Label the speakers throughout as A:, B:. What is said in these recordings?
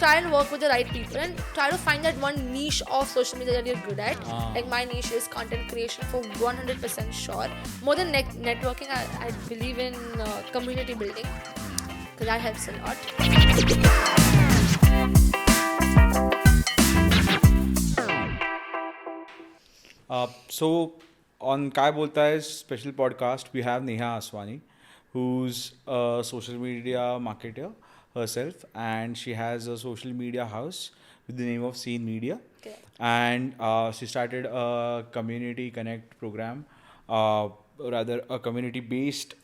A: try and work with the right people and try to find that one niche of social media that you're good at. Like my niche is content creation for 100% sure. More than networking, I believe in community building because that helps a lot.
B: So on Kai Boltaay's special podcast, we have Neha Aswani, who's a social media marketer herself, and she has a social media house with the name of Scene Media.
A: Okay.
B: And she started a community connect program, rather a community-based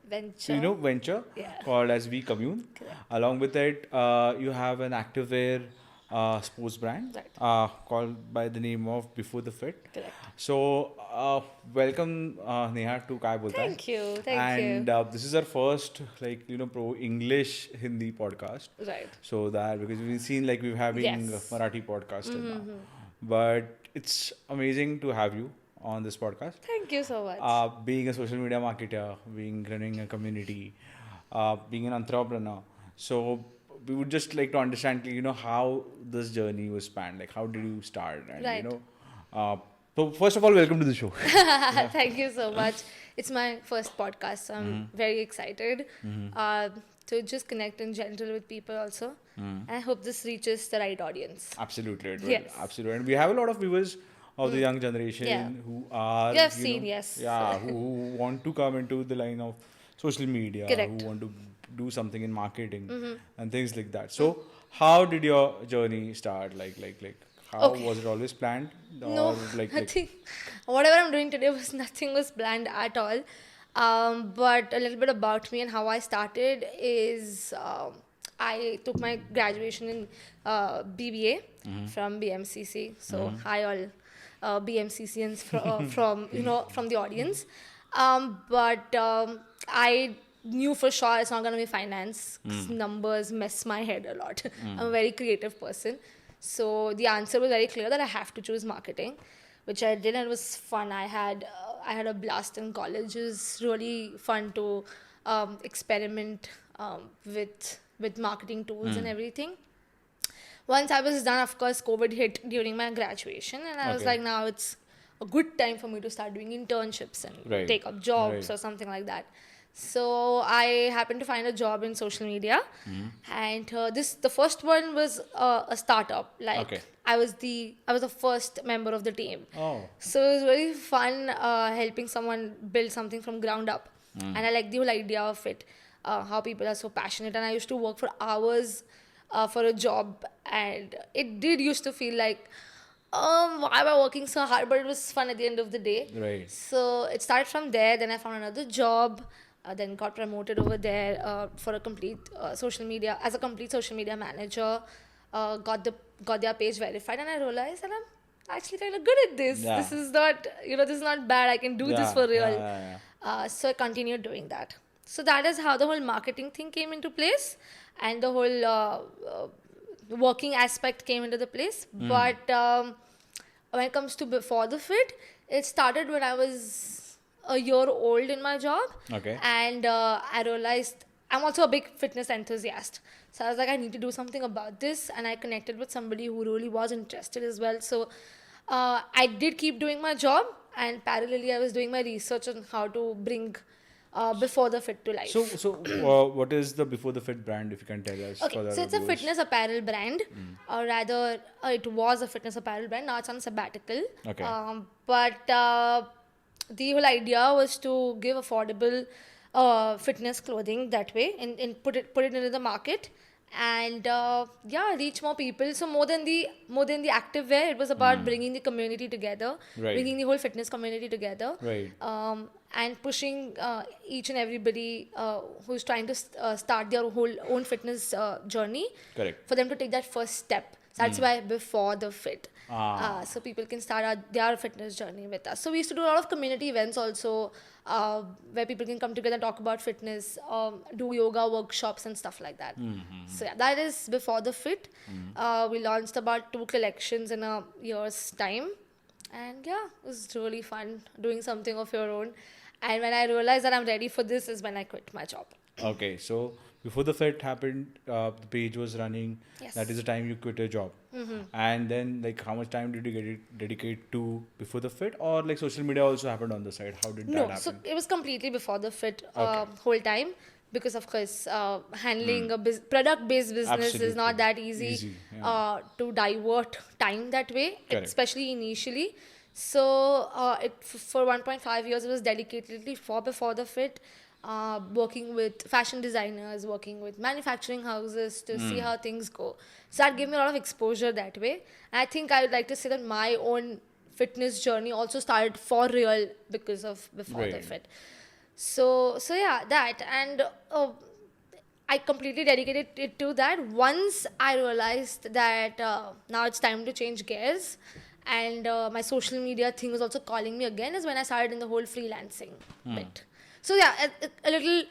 B: venture called as We Commune.
A: Correct.
B: Along with it, you have an activewear sports brand called by the name of Before the Fit.
A: Correct.
B: So welcome Neha to Kai Boltaay.
A: Thank you.
B: And this is our first pro English Hindi podcast.
A: Right.
B: So that because we've seen like we're having Marathi podcast till now, but it's amazing to have you on this podcast.
A: Thank you so much.
B: Being a social media marketer, running a community, being an entrepreneur. So we would just like to understand, how this journey was spanned. Like, how did you start? And,
A: Right.
B: So first of all, welcome to the show.
A: Thank you so much. It's my first podcast, so I'm very excited to just connect in general with people also. And I hope this reaches the right audience.
B: Absolutely. It will.
A: Yes.
B: Absolutely. And we have a lot of viewers of the young generation who are,
A: You have seen, yes.
B: Yeah, who want to come into the line of social media,
A: Correct.
B: who want to do something in marketing and things like that. So how did your journey start? Like how was it always planned?
A: No, nothing. Whatever I'm doing today nothing was planned at all. But a little bit about me and how I started is I took my graduation in BBA from BMCC. So hi all BMCCians from the audience. But I knew for sure it's not going to be finance. Numbers mess my head a lot. I'm a very creative person. So the answer was very clear that I have to choose marketing, which I did, and it was fun. I had a blast in college. It was really fun to experiment with marketing tools and everything. Once I was done, of course, COVID hit during my graduation, and I was like, now it's a good time for me to start doing internships and take up jobs or something like that. So I happened to find a job in social media, and the first one was a startup. I was the first member of the team.
B: Oh.
A: So it was really fun helping someone build something from ground up, and I like the whole idea of it, how people are so passionate. And I used to work for hours for a job, and it did used to feel like, why am I working so hard? But it was fun at the end of the day.
B: Right.
A: So it started from there. Then I found another job. Then got promoted over there for a complete social media manager. Got their page verified, and I realized that I'm actually kind of good at this.
B: Yeah.
A: This is not bad. I can do this for real.
B: Yeah.
A: So I continued doing that. So that is how the whole marketing thing came into place, and the whole working aspect came into the place. But when it comes to Before the Fit, it started when I was a year old in my job.
B: Okay.
A: And I realized I'm also a big fitness enthusiast. So I was like, I need to do something about this. And I connected with somebody who really was interested as well. So I did keep doing my job. And parallelly, I was doing my research on how to bring Before the Fit to life.
B: So what is the Before the Fit brand, if you can tell us?
A: Okay, so it's a fitness apparel brand. Or rather, it was a fitness apparel brand. Now it's on sabbatical.
B: Okay.
A: But the whole idea was to give affordable fitness clothing that way and put it into the market and reach more people. So more than the active wear, it was about bringing the community together, bringing the whole fitness community together, and pushing each and everybody who's trying to start their whole own fitness journey.
B: Correct.
A: For them to take that first step. So that's why Before the Fit. So people can start their fitness journey with us. So we used to do a lot of community events also, where people can come together and talk about fitness, do yoga workshops and stuff like that. So that is Before the Fit. We launched about 2 collections in a year's time. And it was really fun doing something of your own. And when I realized that I'm ready for this is when I quit my job.
B: Okay, so before the fit happened, the page was running. That is
A: Yes.
B: the time you quit your job. And then, like, how much time did you dedicate to before the fit, or like social media also happened on the side? How did that
A: No, so
B: happen?
A: it was completely before the fit
B: Okay,
A: whole time, because of course handling a product-based business is
B: absolutely
A: not that easy
B: easy. Yeah,
A: to divert time that way,
B: correct.
A: especially initially. So for 1.5 years it was dedicatedly for before the fit, working with fashion designers, working with manufacturing houses to see how things go. So that gave me a lot of exposure that way. And I think I would like to say that my own fitness journey also started for real because of before the
B: Right.
A: fit. So yeah, that. And I completely dedicated it to that. Once I realized that now it's time to change gears, and my social media thing was also calling me again, is when I started in the whole freelancing bit. So yeah, a little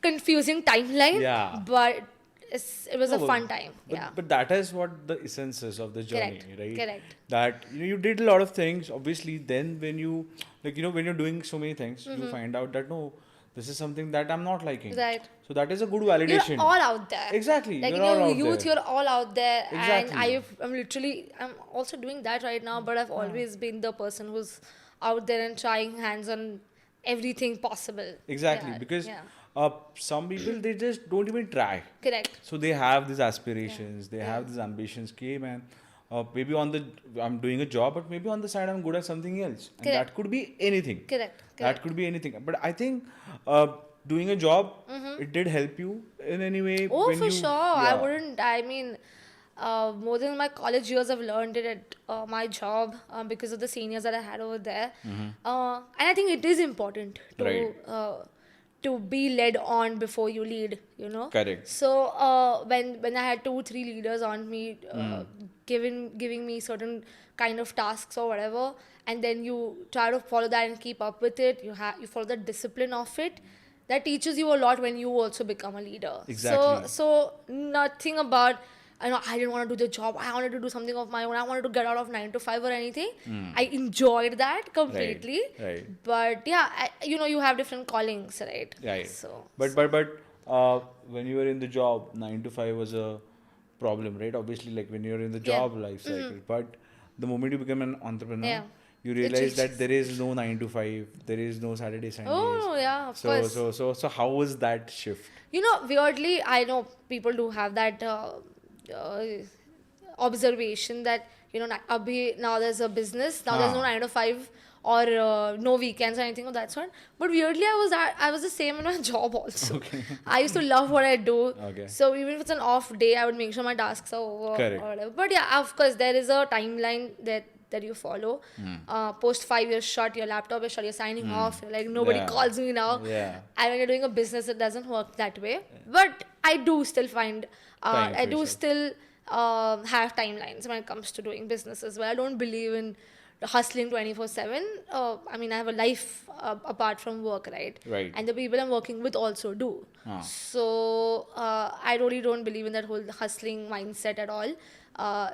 A: confusing timeline,
B: Yeah.
A: but it was
B: No,
A: a fun time. Yeah,
B: but that is what the essence is of the journey,
A: correct,
B: right?
A: correct.
B: That you did a lot of things. Obviously, then when you when you're doing so many things, you find out that no, this is something that I'm not liking.
A: Right.
B: So that is a good
A: You're
B: validation.
A: all out there.
B: Exactly,
A: Like
B: you're
A: in
B: all
A: your
B: out
A: youth,
B: there.
A: you're all out there, and
B: Exactly.
A: I'm also doing that right now. But I've always been the person who's out there and trying hands on everything possible.
B: Exactly,
A: Yeah,
B: because
A: yeah,
B: some people they just don't even try.
A: correct.
B: So they have these
A: Yeah,
B: aspirations, they
A: yeah,
B: have these ambitions. Okay, man, maybe on the I'm doing a job, but maybe on the side I'm good at something else, and
A: correct,
B: that could be anything.
A: correct,
B: That
A: correct.
B: could be anything. But I think doing a job it did help you in any way
A: Oh,
B: when
A: for
B: you
A: sure. I
B: yeah.
A: wouldn't. I mean, more than my college years, I've learned it at my job because of the seniors that I had over there. And I think it is important
B: Right.
A: to be led on before you lead. You know.
B: Correct.
A: So when I had 2 3 leaders on me, giving me certain kind of tasks or whatever, and then you try to follow that and keep up with it. You follow the discipline of it, that teaches you a lot when you also become a leader. So
B: Exactly.
A: so nothing about, I didn't want to do the job. I wanted to do something of my own. I wanted to get out of 9 to 5 or anything. I enjoyed that
B: Right.
A: completely.
B: Right.
A: But yeah, you have different callings, right?
B: Right.
A: So
B: But when you were in the job, 9 to 5 was a problem, right? Obviously, like when you're in the
A: yeah.
B: job life cycle. But the moment you become an entrepreneur,
A: Yeah.
B: you
A: It
B: realize that
A: changes.
B: there is no 9 to 5, there is no Saturday Sundays.
A: Oh yeah, of
B: So
A: course.
B: so so so how was that shift?
A: Weirdly, I know people do have that uh, observation that now there's a business, now there's no
B: Huh.
A: 9 to 5 or no weekends or anything of that sort. But weirdly, I was the same in my job also.
B: Okay.
A: I used to love what I do.
B: Okay.
A: So even if it's an off day, I would make sure my tasks are over
B: Correct.
A: or whatever. But yeah, of course, there is a timeline that you follow. Post 5 years shut, your laptop is shut, you're signing off. You're like, nobody
B: Yeah.
A: calls me now.
B: Yeah.
A: And when you're doing a business, it doesn't work that way. But I do still find,
B: Time
A: I
B: for
A: do
B: yourself.
A: still have timelines when it comes to doing business as well. I don't believe in hustling 24/7. I mean, I have a life apart from work, right?
B: Right.
A: And the people I'm working with also do.
B: Huh.
A: So I really don't believe in that whole hustling mindset at all. Uh,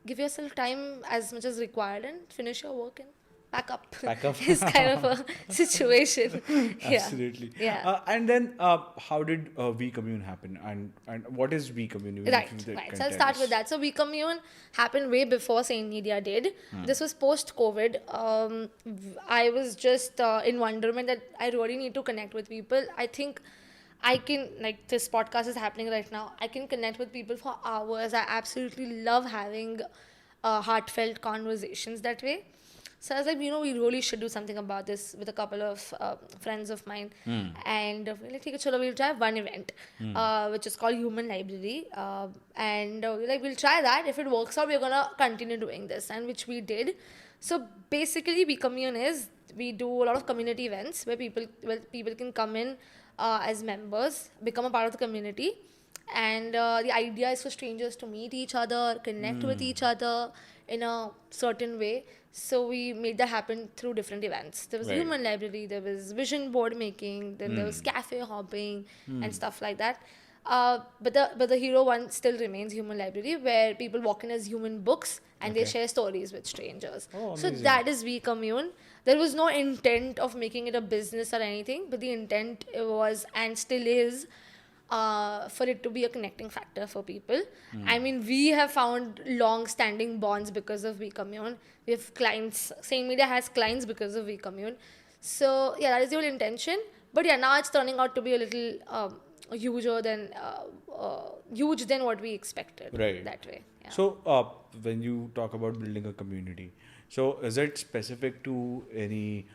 A: Give yourself time as much as required and finish your work and pack up.
B: Pack up.
A: It's kind of a situation. Yeah.
B: Absolutely.
A: Yeah.
B: And then, how did We Commune happen? And what is We Commune? Even
A: Right,
B: if you
A: right.
B: can
A: So I'll
B: tell
A: start with
B: us.
A: that. So We Commune happened way before Saint Media did. This was post-COVID. I was just in wonderment that I really need to connect with people. I think I can, like this podcast is happening right now, I can connect with people for hours. I absolutely love having heartfelt conversations that way. So I was like, we really should do something about this with a couple of friends of mine. And we're like, okay, chalo, we'll try one event, which is called Human Library. And we're like, we'll try that. If it works out, we're going to continue doing this, and which we did. So basically, We Commune is, we do a lot of community events where people can come in as members, become a part of the community. And the idea is for strangers to meet each other, connect with each other in a certain way. So we made that happen through different events. There was
B: Right.
A: Human Library, there was vision board making, then there was cafe hopping and stuff like that. But the hero one still remains Human Library, where people walk in as human books and they
B: Okay.
A: share stories with strangers.
B: Oh,
A: So
B: amazing.
A: that is We Commune. There was no intent of making it a business or anything, but the intent was and still is for it to be a connecting factor for people. I mean, we have found long-standing bonds because of We Commune. We have clients. Same Media has clients because of We Commune. So yeah, that is the whole intention. But yeah, now it's turning out to be a little huge than what we expected.
B: Right.
A: That way. Yeah.
B: So, when you talk about building a community, so is it specific to any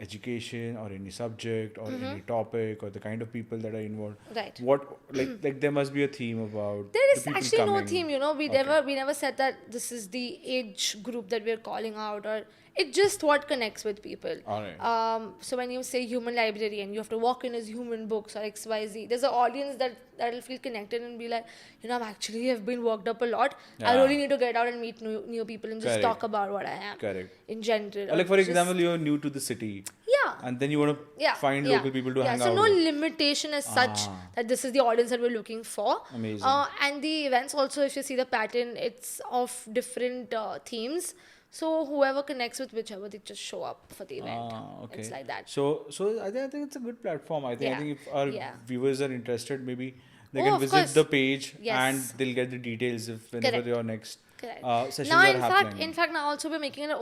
B: education or any subject or any topic or the kind of people that are involved?
A: Right.
B: What like there must be a theme about
A: There
B: the
A: is
B: people
A: actually
B: coming.
A: no theme, you know. We
B: Okay.
A: never said that this is the age group that we're calling out, or it's just what connects with people.
B: All right.
A: So when you say human library and you have to walk in as human books or XYZ, there's an audience that'll feel connected and be like, you know, have been worked up a lot. I
B: Yeah.
A: really need to get out and meet new people and just
B: Correct.
A: talk about what I am.
B: Correct.
A: In general.
B: Like for
A: Just-
B: example, you're new to the city.
A: Yeah.
B: And then you want to find local people to hang
A: so
B: out
A: no
B: with.
A: limitation as such that this is the audience that we're looking for.
B: Amazing.
A: And the events also, if you see the pattern, it's of different themes. So whoever connects with whichever, they just show up for the event.
B: Okay.
A: It's like that.
B: So I think it's a good platform. I
A: Yeah.
B: think if our
A: Yeah.
B: viewers are interested, maybe they
A: Oh,
B: can
A: of
B: visit
A: course.
B: the page
A: Yes.
B: and they'll get the details if whenever
A: Correct.
B: your next
A: Correct.
B: sessions
A: Now,
B: are
A: in
B: happening.
A: fact, now also we're making an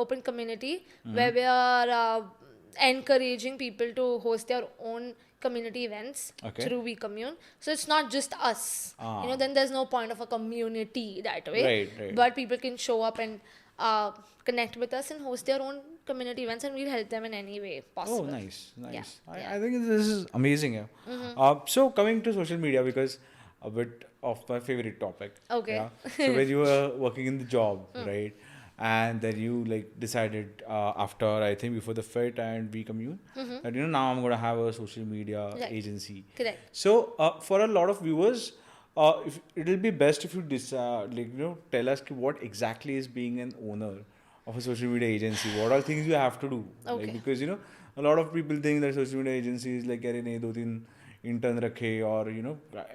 A: open community where we are encouraging people to host their own community events
B: Okay.
A: through We Commune. So it's not just us. You know, then there's no point of a community that way.
B: Right.
A: But people can show up and connect with us and host their own community events, and we'll help them in any way possible.
B: Oh, nice.
A: Yeah.
B: I think this is amazing. Yeah. So coming to social media, because a bit of my favorite topic.
A: Okay.
B: Yeah? So when you were working in the job, right? And then you like decided after I think before the fit and We Commune that now I'm gonna have a social media
A: Right.
B: agency.
A: Correct.
B: So for a lot of viewers, if it'll be best if you tell us what exactly is being an owner of a social media agency. What are things you have to do?
A: Okay.
B: Like, because a lot of people think that social media agency is like अरे नहीं दो तीन intern रखे or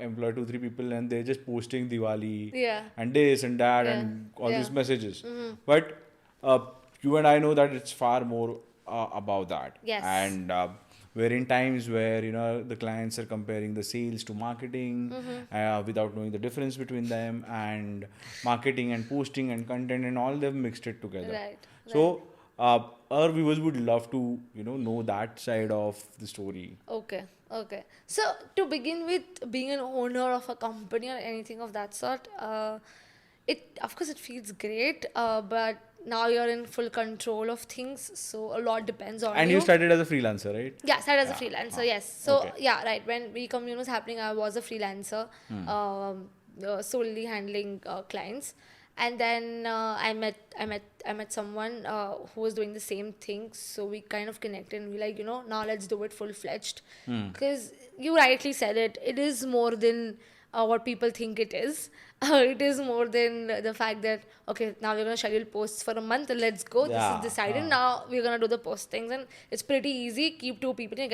B: employ 2-3 people and they're just posting Diwali
A: Yeah.
B: and this and that
A: Yeah.
B: and all
A: Yeah.
B: these messages. But you and I know that it's far more about that.
A: Yes.
B: And we're in times where the clients are comparing the sales to marketing without knowing the difference between them, and marketing and posting and content and all they've mixed it together.
A: Right.
B: So our viewers would love to know that side of the story.
A: Okay. So to begin with, being an owner of a company or anything of that sort, of course it feels great, but now you're in full control of things, so a lot depends on
B: And you started as a freelancer, right?
A: Yeah, started as a freelancer, yes. So
B: Okay.
A: yeah, right. When We Commune was happening, I was a freelancer, solely handling clients. And then I met someone who was doing the same thing. So we kind of connected and we like, now let's do it full-fledged. Because you rightly said it. It is more than what people think it is. It is more than the fact that, okay, now we're going to schedule posts for a month and let's go.
B: Yeah.
A: This is decided. Now we're going to do the postings. And it's pretty easy. Keep 2 people and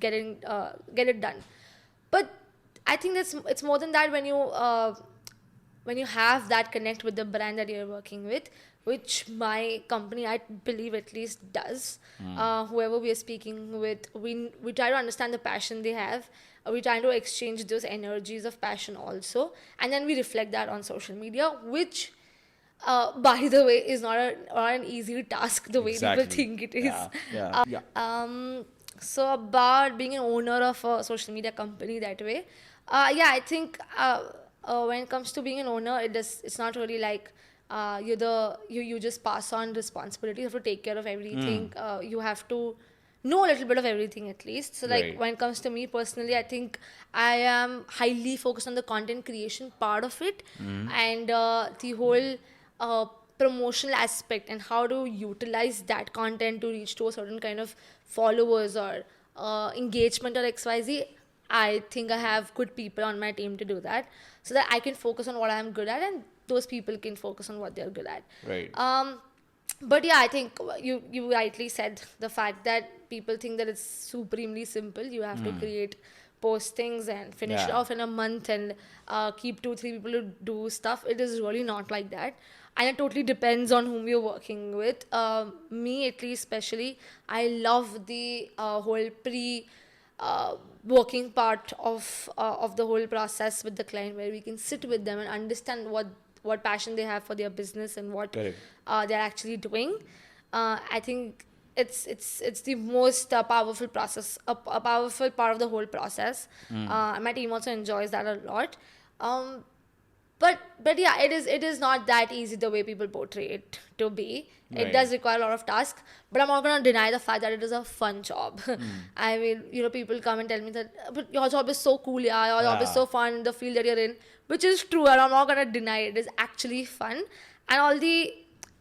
A: get it done. But I think it's more than that when you have that connect with the brand that you're working with, which my company, I believe at least does. Whoever we are speaking with, we try to understand the passion they have. We try to exchange those energies of passion also. And then we reflect that on social media, which, by the way, is not an easy task the way people think it is.
B: Yeah.
A: So about being an owner of a social media company that way, I think when it comes to being an owner, it's not really like you just pass on responsibility. You have to take care of everything. You have to know a little bit of everything at least. So like
B: Right.
A: when it comes to me personally, I think I am highly focused on the content creation part of it and the whole promotional aspect and how to utilize that content to reach to a certain kind of followers or engagement or XYZ. I think I have good people on my team to do that so that I can focus on what I'm good at and those people can focus on what they're good at.
B: Right.
A: But yeah, I think you rightly said the fact that people think that it's supremely simple. You have to create postings and finish it
B: Yeah.
A: off in a month and keep 2-3 people to do stuff. It is really not like that. And it totally depends on whom you're working with. Me, at least, especially, I love the whole working part of the whole process with the client, where we can sit with them and understand what passion they have for their business and what
B: Correct.
A: they're actually doing. I think it's the most powerful process, a powerful part of the whole process. My team also enjoys that a lot. Um, but yeah, it is not that easy the way people portray it to be. It
B: Right.
A: does require a lot of tasks, but I'm not gonna deny the fact that it is a fun job. I mean, people come and tell me that, but your job is so cool, yeah, your job is
B: Yeah.
A: so fun, the field that you're in, which is true, and I'm not gonna deny it. It is actually fun, and all the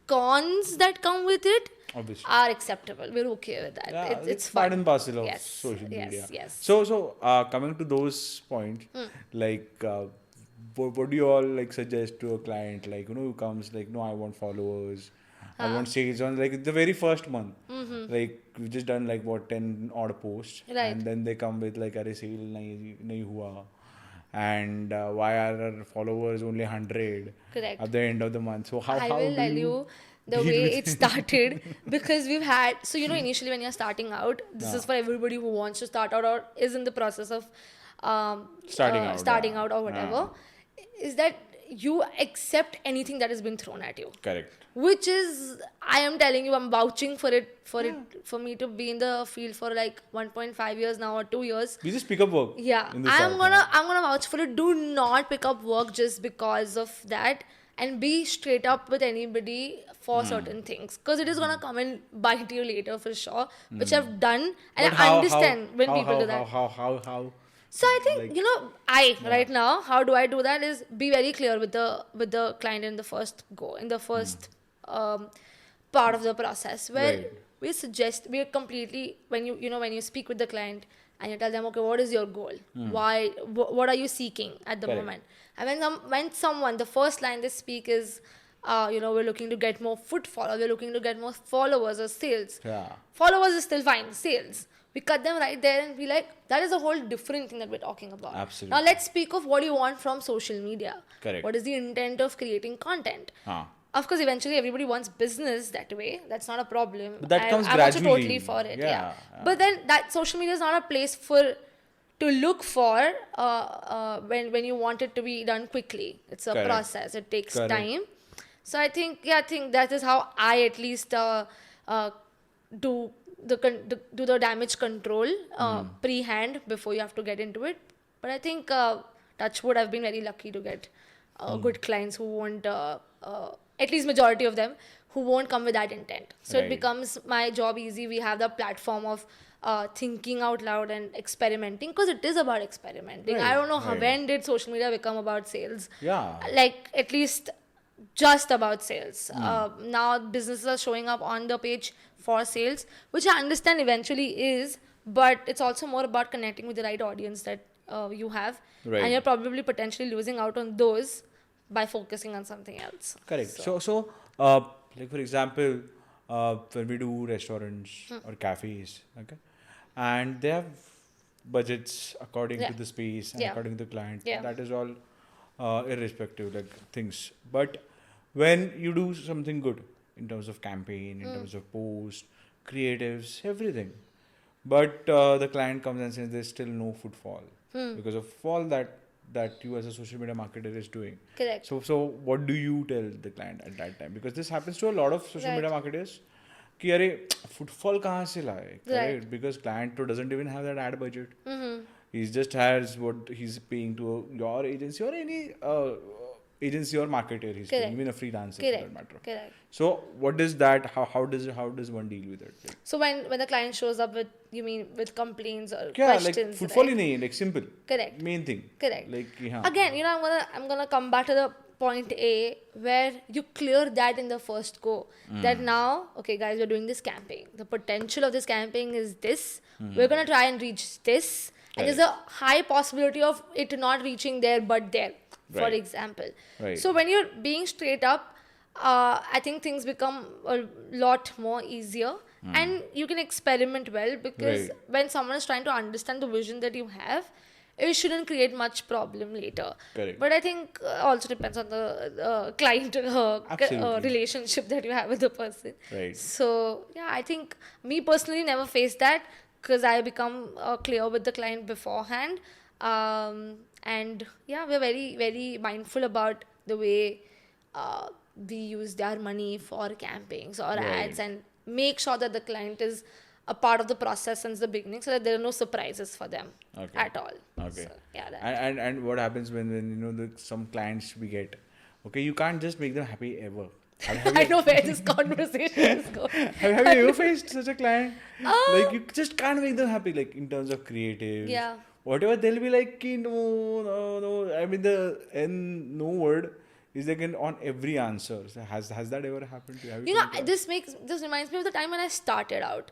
A: cons that come with it
B: Obviously.
A: are acceptable. We're okay with that.
B: Yeah,
A: It's
B: part
A: fun.
B: and parcel of
A: Yes,
B: social
A: yes,
B: media.
A: yes.
B: So coming to those points, like, what do you all like suggest to a client, like, who comes like, no, I want followers, I want sales on like the very first month, like we've just done like what 10 odd posts,
A: Right.
B: and then they come with like, "Arey sale nahi hua," and why are our followers only 100
A: Correct.
B: at the end of the month? So how
A: I
B: how
A: will
B: do
A: tell
B: you
A: you the
B: deal
A: way
B: with
A: it started, because we've had, so initially when you're starting out, this is for everybody who wants to start out or is in the process of
B: Starting out,
A: or whatever, is that you accept anything that has been thrown at you,
B: Correct.
A: which is, I am telling you, I'm vouching for it for me to be in the field for like 1.5 years now or 2 years.
B: We just pick up work.
A: Yeah,
B: in the start,
A: I'm gonna vouch for it. Do not pick up work just because of that, and be straight up with anybody for certain things, because it is gonna come and bite you later for sure, which I've done, and
B: But
A: I understand when people
B: how,
A: do that.
B: How?
A: So I think
B: Like-
A: right now, how do I do that is be very clear with the client in the first part of the process, where
B: Right.
A: we are completely, when you speak with the client and you tell them, okay, what is your goal, why, what are you seeking at the
B: Correct.
A: moment, and when someone, the first line they speak is we're looking to get more footfall, or we're looking to get more followers or sales.
B: Yeah.
A: Followers is still fine, sales, we cut them right there and be like, that is a whole different thing that we're talking about.
B: Absolutely.
A: Now let's speak of what you want from social media.
B: Correct.
A: What is the intent of creating content? Of course, eventually everybody wants business that way. That's not a problem.
B: But that comes
A: I'm also
B: gradually.
A: totally for it. Yeah.
B: Yeah.
A: But then that social media is not a place to look for when you want it to be done quickly. It's a
B: Correct.
A: process. It takes
B: Correct.
A: time. So I think that is how I at least do the damage control pre-hand before you have to get into it. But I think touch wood, I've been very lucky to get good clients who won't, at least majority of them, who won't come with that intent. So
B: Right.
A: it becomes my job easy. We have the platform of thinking out loud and experimenting, because it is about experimenting.
B: Right,
A: I don't know
B: right.
A: when did social media become about sales.
B: Yeah.
A: Like, at least just about sales. Now businesses are showing up on the page for sales, which I understand eventually is, but it's also more about connecting with the right audience that you have,
B: Right.
A: and you're probably potentially losing out on those by focusing on something else.
B: Correct. So like for example, when we do restaurants or cafes, okay, and they have budgets according
A: Yeah.
B: to the space and
A: Yeah.
B: according to the client.
A: Yeah.
B: That is all irrespective, like things. But when you do something good in terms of campaign, in terms of post, creatives, everything, but the client comes and says there's still no footfall because of all that you as a social media marketer is doing.
A: Correct.
B: So what do you tell the client at that time? Because this happens to a lot of social
A: Right.
B: media marketers. कि अरे footfall कहाँ से लाए?
A: Right.
B: Correct? Because client doesn't even have that ad budget. He just has what he's paying to your agency or any agency or marketer he's paying,
A: Correct.
B: even a freelancer for
A: Correct.
B: that matter.
A: Correct.
B: So what is that? How does one deal with it? Like,
A: So when the client shows up with, you mean with complaints or
B: yeah, like
A: questions,
B: footfall
A: right?
B: ही नहीं है, like simple.
A: Correct.
B: Main thing.
A: Correct.
B: Like yeah.
A: Again, I'm gonna come back to the point A, where you clear that in the first go. That now, okay, guys, we're doing this campaign. The potential of this campaign is this. We're gonna try and reach this, and there's a high possibility of it not reaching there, but there, for
B: Right.
A: example.
B: Right.
A: So when you're being straight up, I think things become a lot more easier, and you can experiment well, because
B: Right.
A: when someone is trying to understand the vision that you have, it shouldn't create much problem later.
B: Correct.
A: But I think also depends on the client
B: Absolutely.
A: relationship that you have with the person.
B: Right.
A: So yeah, I think me personally never faced that, because I become clear with the client beforehand. And yeah, we're very, very mindful about the way we use their money for campaigns or ads,
B: Right.
A: and make sure that the client is a part of the process since the beginning, so that there are no surprises for them
B: Okay.
A: at all.
B: Okay.
A: So, yeah, that.
B: And what happens when you know some clients we get, okay, you can't just make them happy ever. Have
A: I
B: you
A: know where this conversation is going.
B: have you ever faced such a client? Like
A: Um,
B: you just can't make them happy, like in terms of creatives.
A: Yeah.
B: Whatever they'll be like, "Ki, no, no, no. I mean the N no word is like on every answer. So has that ever happened to you? Have
A: You know,
B: come across?
A: this reminds me of the time when I started out.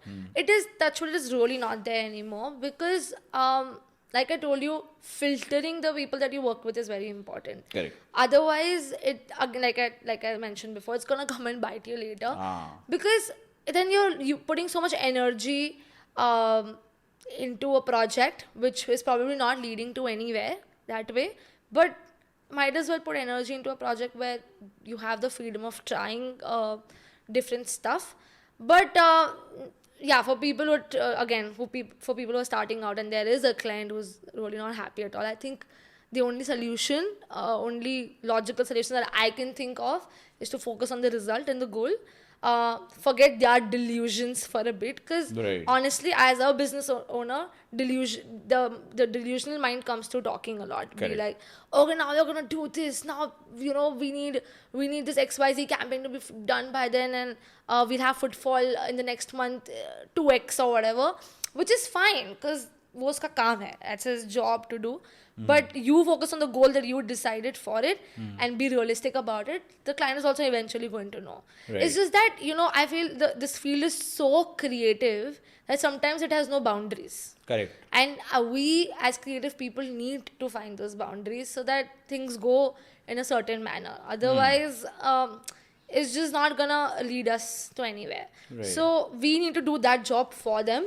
A: That's what it is really not there anymore, because like I told you, filtering the people that you work with is very important.
B: Correct.
A: Otherwise, it again, like I mentioned before, it's gonna come and bite you later,
B: Ah.
A: because then you putting so much energy into a project which is probably not leading to anywhere that way, but might as well put energy into a project where you have the freedom of trying different stuff. But yeah, for people who for people who are starting out and there is a client who's really not happy at all, I think the only solution, only logical solution that I can think of is to focus on the result and the goal. Forget their delusions for a bit, because
B: Right.
A: honestly, as a business owner, the delusional mind comes to talking a lot.
B: Correct.
A: Be like, okay, now you're gonna do this. Now we need this XYZ campaign to be done by then, and we'll have footfall in the next month 2x or whatever, which is fine, because वो उसका काम है, that's his job to do. But you focus on the goal that you decided for it, and be realistic about it. The client is also eventually going to know.
B: Right.
A: It's just that, I feel this field is so creative that sometimes it has no boundaries.
B: Correct.
A: And we as creative people need to find those boundaries so that things go in a certain manner. Otherwise, it's just not gonna lead us to anywhere.
B: Right.
A: So we need to do that job for them.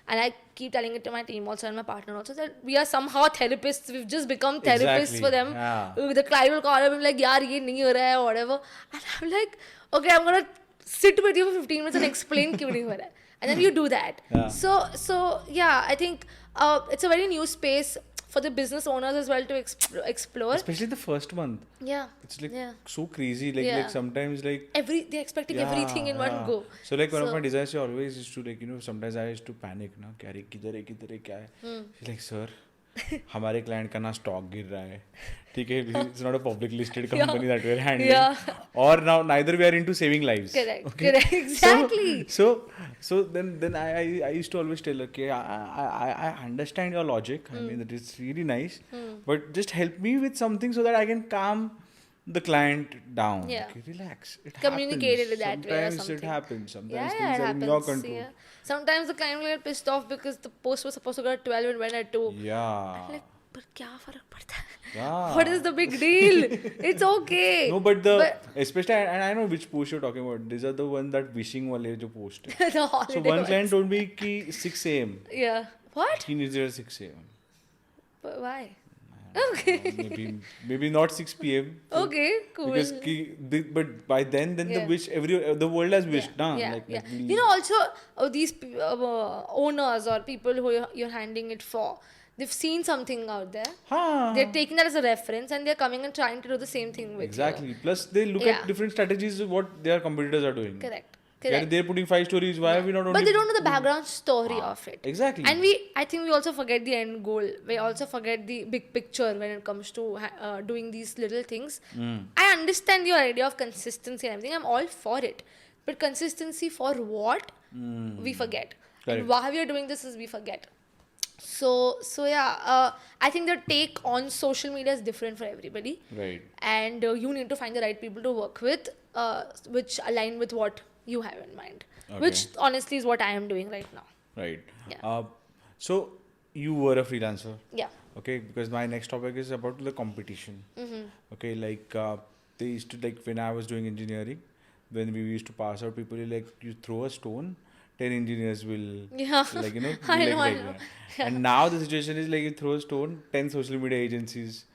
A: And I keep telling it to my team also and my partner also, that we are somehow therapists. We've just become therapists
B: Exactly.
A: for them.
B: Yeah.
A: The client will call up and be like, yaar, ye nahi ho raha hai, or whatever. And I'm like, okay, I'm going to sit with you for 15 minutes and explain kyun nahi ho raha hai. And then you do that.
B: Yeah.
A: So yeah, I think it's a very new space for the business owners as well to explore.
B: Especially the first month.
A: Yeah.
B: It's like
A: Yeah.
B: so crazy. Like
A: Yeah.
B: like sometimes like
A: They're expecting everything in one go.
B: So like one of my desires always is to like sometimes I used to panic ना क्या रे किधर है क्या है. She's like sir हमारे client का ना stock गिर रहा है. ठीक है, it's not a public listed company that we're handling.
A: Yeah.
B: Or now neither we are into saving lives.
A: Correct.
B: Okay?
A: Correct. Exactly.
B: So then I used to always tell, okay, I understand your logic. I mean that it's really nice, but just help me with something so that I can calm the client down.
A: Yeah.
B: Okay, relax. It
A: Communicate
B: happens.
A: it that way or
B: Sometimes it
A: something.
B: happens. Sometimes
A: Yeah,
B: things
A: it
B: are
A: happens.
B: in your control.
A: Yeah. Sometimes the client will get pissed off because the post was supposed to go at 12 and went at 2.
B: Yeah.
A: Like, but क्या फर्क पड़ता है?
B: Yeah.
A: What is the big deal? It's okay.
B: No, but especially and I know which post you're talking about. These are the one that wishing wale jo post. hai.
A: The holiday
B: So one
A: ones.
B: client told me ki 6 a.m.
A: Yeah. What?
B: He needs it at 6 a.m.
A: But why?
B: Maybe not 6 p.m.
A: Okay, cool.
B: Because but by then
A: Yeah.
B: the wish the world has wished,
A: yeah,
B: nah?
A: yeah,
B: Like
A: yeah.
B: we-
A: You know, also these owners or people who you're handing it for, they've seen something out there.
B: Haan.
A: They're taking that as a reference and they're coming and trying to do the same thing with
B: Exactly.
A: you.
B: Plus they look
A: Yeah.
B: at different strategies of what their competitors are doing.
A: Correct.
B: Yeah,
A: Correct.
B: they're putting 5 stories. Why are we not only?
A: But they don't know the background story of it.
B: Exactly.
A: And I think we also forget the end goal. We also forget the big picture when it comes to doing these little things. I understand your idea of consistency and everything. I'm all for it. But consistency for what? We forget.
B: Correct.
A: And why we are doing this is we forget. So yeah, I think the take on social media is different for everybody.
B: Right.
A: And you need to find the right people to work with, which align with what you have in mind.
B: Okay.
A: Which honestly is what I am doing right now.
B: Right.
A: Yeah.
B: So you were a freelancer.
A: Yeah.
B: Okay, because my next topic is about the competition. Okay, like they used to like when I was doing engineering, when we used to pass out, people were like you throw a stone, 10 engineers will
A: Yeah.
B: like you know.
A: I
B: like,
A: know,
B: like
A: I know.
B: that. And now the situation is like you throw a stone, 10 social media agencies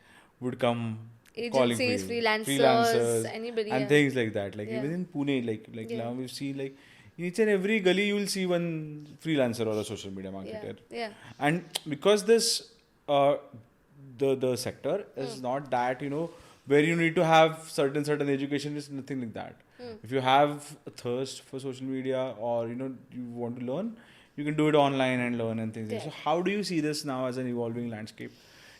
B: would come calling for
A: Agencies,
B: you.
A: freelancers, anybody.
B: and
A: Yeah.
B: things like that. Like
A: Yeah.
B: even in Pune, like
A: Yeah.
B: now we've seen like in each and every gully you will see one freelancer or a social media
A: Yeah.
B: marketer.
A: Yeah.
B: And because this uh, the sector is not that, where you need to have certain education, is nothing like that. If you have a thirst for social media, or you want to learn, you can do it online and learn and things like that.
A: Yeah.
B: So how do you see this now as an evolving landscape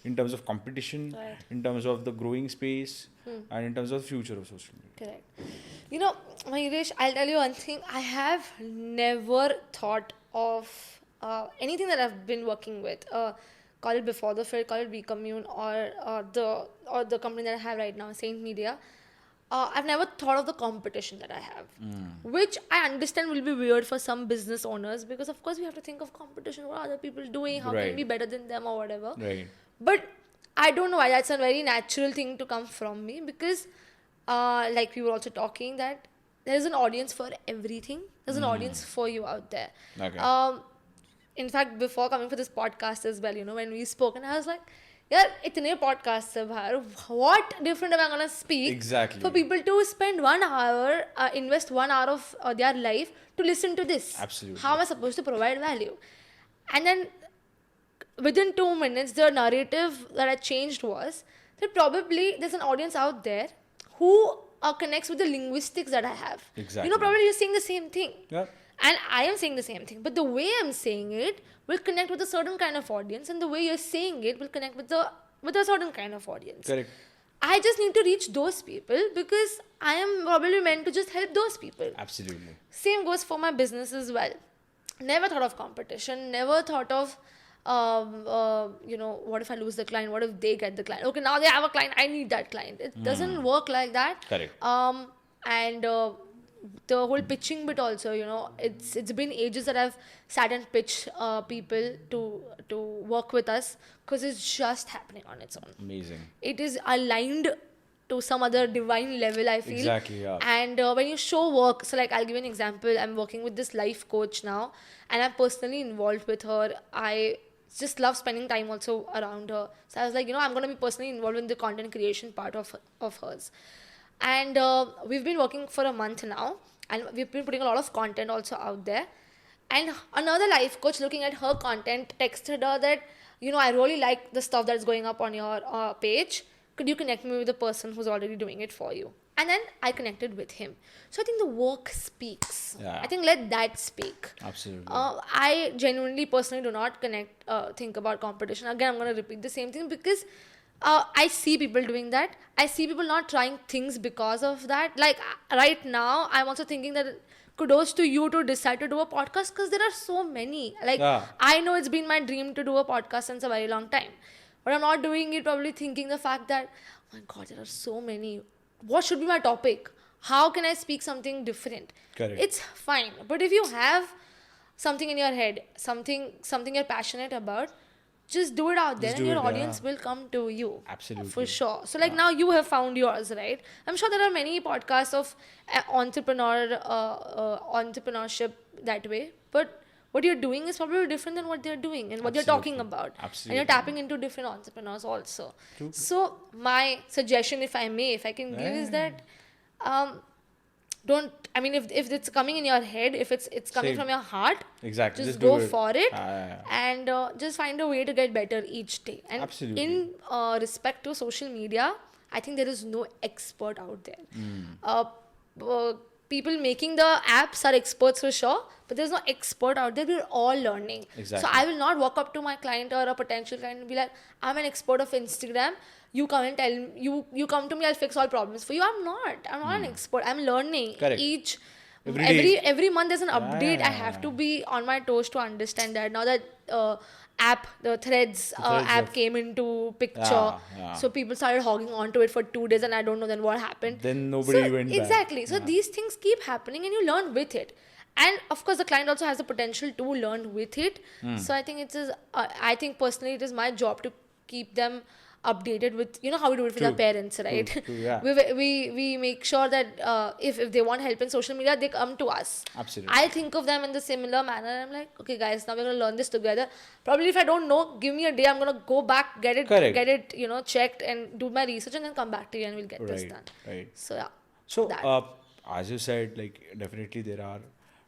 B: in terms of competition,
A: Right.
B: in terms of the growing space, and in terms of the future of social media?
A: Correct. Mayuresh, I'll tell you one thing. I have never thought of anything that I've been working with. Call it before the fair, call it B Commune, or the company that I have right now, Saint Media. I've never thought of the competition that I have, which I understand will be weird for some business owners, because of course we have to think of competition. What are other people doing? How can we be better than them or whatever?
B: Right.
A: But I don't know why that's a very natural thing to come from me, because like we were also talking that there's an audience for everything. There's an audience for you out there.
B: Okay.
A: In fact, before coming for this podcast as well, when we spoke, and I was like, yeah, itne podcasts hai bahar. What different am I gonna speak
B: Exactly.
A: for people to spend 1 hour, invest 1 hour of their life to listen to this?
B: Absolutely.
A: How am I supposed to provide value? And then within 2 minutes, the narrative that I changed was that probably there's an audience out there who connects with the linguistics that I have.
B: Exactly.
A: Probably you're saying the same thing.
B: Yeah.
A: And I am saying the same thing. But the way I'm saying it will connect with a certain kind of audience, and the way you're saying it will connect with a certain kind of audience.
B: Correct.
A: I just need to reach those people, because I am probably meant to just help those people.
B: Absolutely.
A: Same goes for my business as well. Never thought of competition. Never thought of, what if I lose the client? What if they get the client? Okay, now they have a client. I need that client. It doesn't work like that.
B: Correct.
A: And the whole pitching bit also, it's been ages that I've sat and pitched people to work with us, because it's just happening on its own.
B: Amazing.
A: It is aligned to some other divine level, I feel.
B: Exactly, yeah.
A: And when you show work, so like I'll give you an example. I'm working with this life coach now, and I'm personally involved with her. I just love spending time also around her. So I was like, I'm going to be personally involved in the content creation part of hers. And we've been working for a month now, and we've been putting a lot of content also out there. And another life coach, looking at her content, texted her that, I really like the stuff that's going up on your page. Could you connect me with the person who's already doing it for you? And then I connected with him. So I think the work speaks.
B: Yeah.
A: I think let that speak.
B: Absolutely.
A: I genuinely, personally do not think about competition. Again, I'm going to repeat the same thing, because I see people doing that. I see people not trying things because of that. Like right now, I'm also thinking that kudos to you to decide to do a podcast, because there are so many. Like,
B: Yeah.
A: I know it's been my dream to do a podcast since a very long time, but I'm not doing it, probably thinking the fact that, oh my God, there are so many. What should be my topic? How can I speak something different?
B: Correct.
A: It's fine. But if you have something in your head, something you're passionate about, just do it out there,
B: Just
A: and
B: do
A: your
B: it,
A: audience
B: yeah.
A: will come to you.
B: Absolutely.
A: For sure. So like now you have found yours, right? I'm sure there are many podcasts of entrepreneurship that way, but what you're doing is probably different than what they're doing and what you're talking about.
B: Absolutely.
A: And you're tapping into different entrepreneurs also.
B: True.
A: So my suggestion, if I can give, is that if it's coming in your head, if it's coming
B: Same.
A: from your heart,
B: Exactly.
A: just
B: do
A: go
B: it.
A: for it.
B: Yeah.
A: And just find a way to get better each day. And
B: Absolutely.
A: in respect to social media, I think there is no expert out there. People making the apps are experts for sure, but there's no expert out there. We're all learning.
B: Exactly.
A: So I will not walk up to my client or a potential client and be like, I'm an expert of Instagram. You come and tell me, you come to me, I'll fix all problems for you. I'm not an expert. I'm learning.
B: Correct.
A: Every month there's an update. I have to be on my toes to understand that. Now that the threads app came into picture,
B: Yeah.
A: so people started hogging onto it for 2 days, and I don't know then what happened.
B: Then nobody went back.
A: Exactly. So these things keep happening, and you learn with it. And of course, the client also has the potential to learn with it. So I think I think personally, it is my job to keep them updated with, how we do it with our parents, right?
B: True, yeah.
A: we make sure that if they want help in social media, they come to us.
B: Absolutely.
A: I think of them in the similar manner. I'm like, okay guys, now we're going to learn this together. Probably if I don't know, give me a day, I'm going to go back, get it
B: Correct.
A: checked and do my research, and then come back to you and we'll get this done.
B: Right.
A: So yeah.
B: So,
A: that.
B: as you said, like definitely there are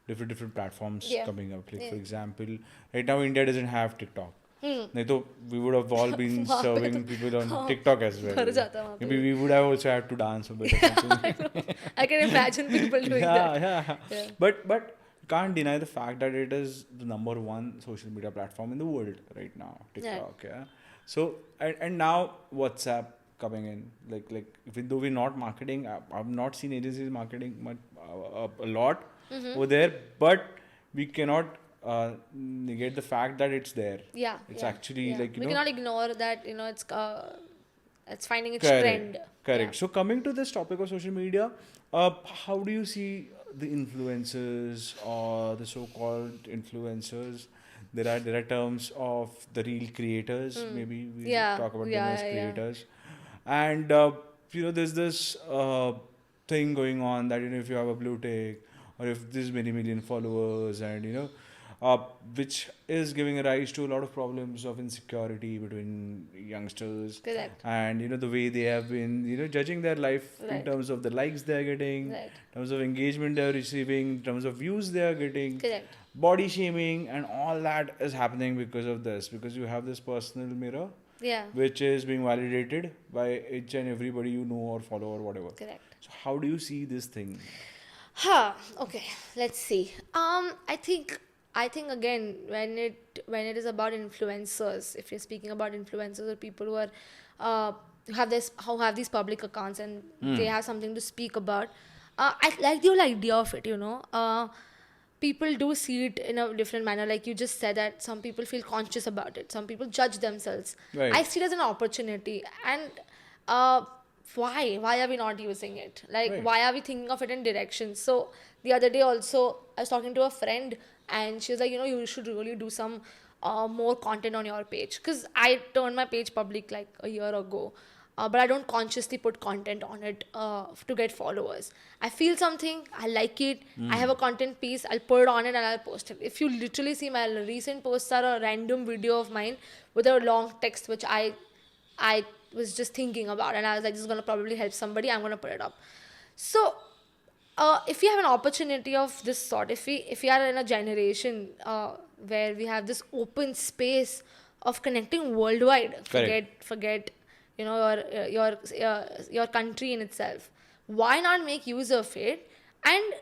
B: different platforms
A: Yeah.
B: coming out. Like
A: Yeah.
B: for example, right now India doesn't have TikTok. नहीं तो we would have all been
A: वहाँ पे
B: serving
A: तो
B: people on
A: हाँ,
B: TikTok as well.
A: भर जाता है वहाँ पे
B: Maybe
A: भी.
B: we would have also had to dance a bit or
A: I
B: something.
A: know. I can imagine people doing
B: Yeah,
A: that.
B: yeah.
A: Yeah.
B: But can't deny the fact that it is the number one social media platform in the world right now. TikTok, yeah. So and now WhatsApp coming in, like even though we're not marketing, I've not seen agencies marketing much, a lot over there, but we cannot negate the fact that it's there.
A: Yeah.
B: It's
A: Yeah.
B: actually
A: Yeah.
B: like
A: We cannot ignore that. It's finding its
B: correct,
A: trend.
B: correct.
A: Yeah.
B: So coming to this topic of social media, how do you see the influencers or the so-called influencers? There are terms of the real creators. Maybe we
A: Yeah.
B: talk about them
A: Yeah.
B: as
A: Yeah.
B: creators, and there's this thing going on that if you have a blue tick or if this many million followers and uh, which is giving a rise to a lot of problems of insecurity between youngsters.
A: Correct.
B: And the way they have been judging their life in
A: Right.
B: terms of the likes they are getting,
A: Right.
B: in terms of engagement they are receiving, in terms of views they are getting,
A: Correct.
B: body shaming, and all that is happening because of this, because you have this personal mirror
A: Yeah.
B: which is being validated by each and everybody you know or follow or whatever.
A: Correct.
B: So how do you see this thing?
A: Okay. Let's see. I think again when it is about influencers, if you're speaking about influencers or people who are who have these public accounts and they have something to speak about, I like the whole idea of it. People do see it in a different manner. Like you just said that some people feel conscious about it. Some people judge themselves.
B: Right.
A: I see it as an opportunity. And uh, why are we not using it? Like,
B: Right.
A: why are we thinking of it in directions? So the other day also, I was talking to a friend and she was like, you should really do some more content on your page. Because I turned my page public like a year ago. But I don't consciously put content on it to get followers. I feel something, I like it, I have a content piece, I'll put it on it and I'll post it. If you literally see my recent posts are a random video of mine with a long text which I was just thinking about and I was like, this is going to probably help somebody, I'm going to put it up. So if you have an opportunity of this sort, if we are in a generation where we have this open space of connecting worldwide, forget your country in itself, why not make use of it and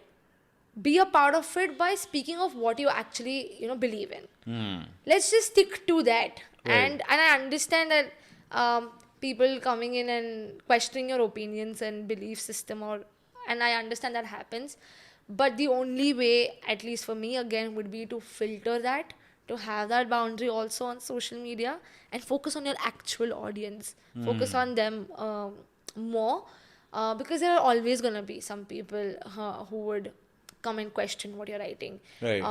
A: be a part of it by speaking of what you actually believe in. Let's just stick to that.
B: Right.
A: And I understand that people coming in and questioning your opinions and belief system, and I understand that happens, but the only way, at least for me again, would be to filter that, to have that boundary also on social media and focus on your actual audience, focus on them more, because there are always going to be some people who would come and question what you're writing,
B: Right.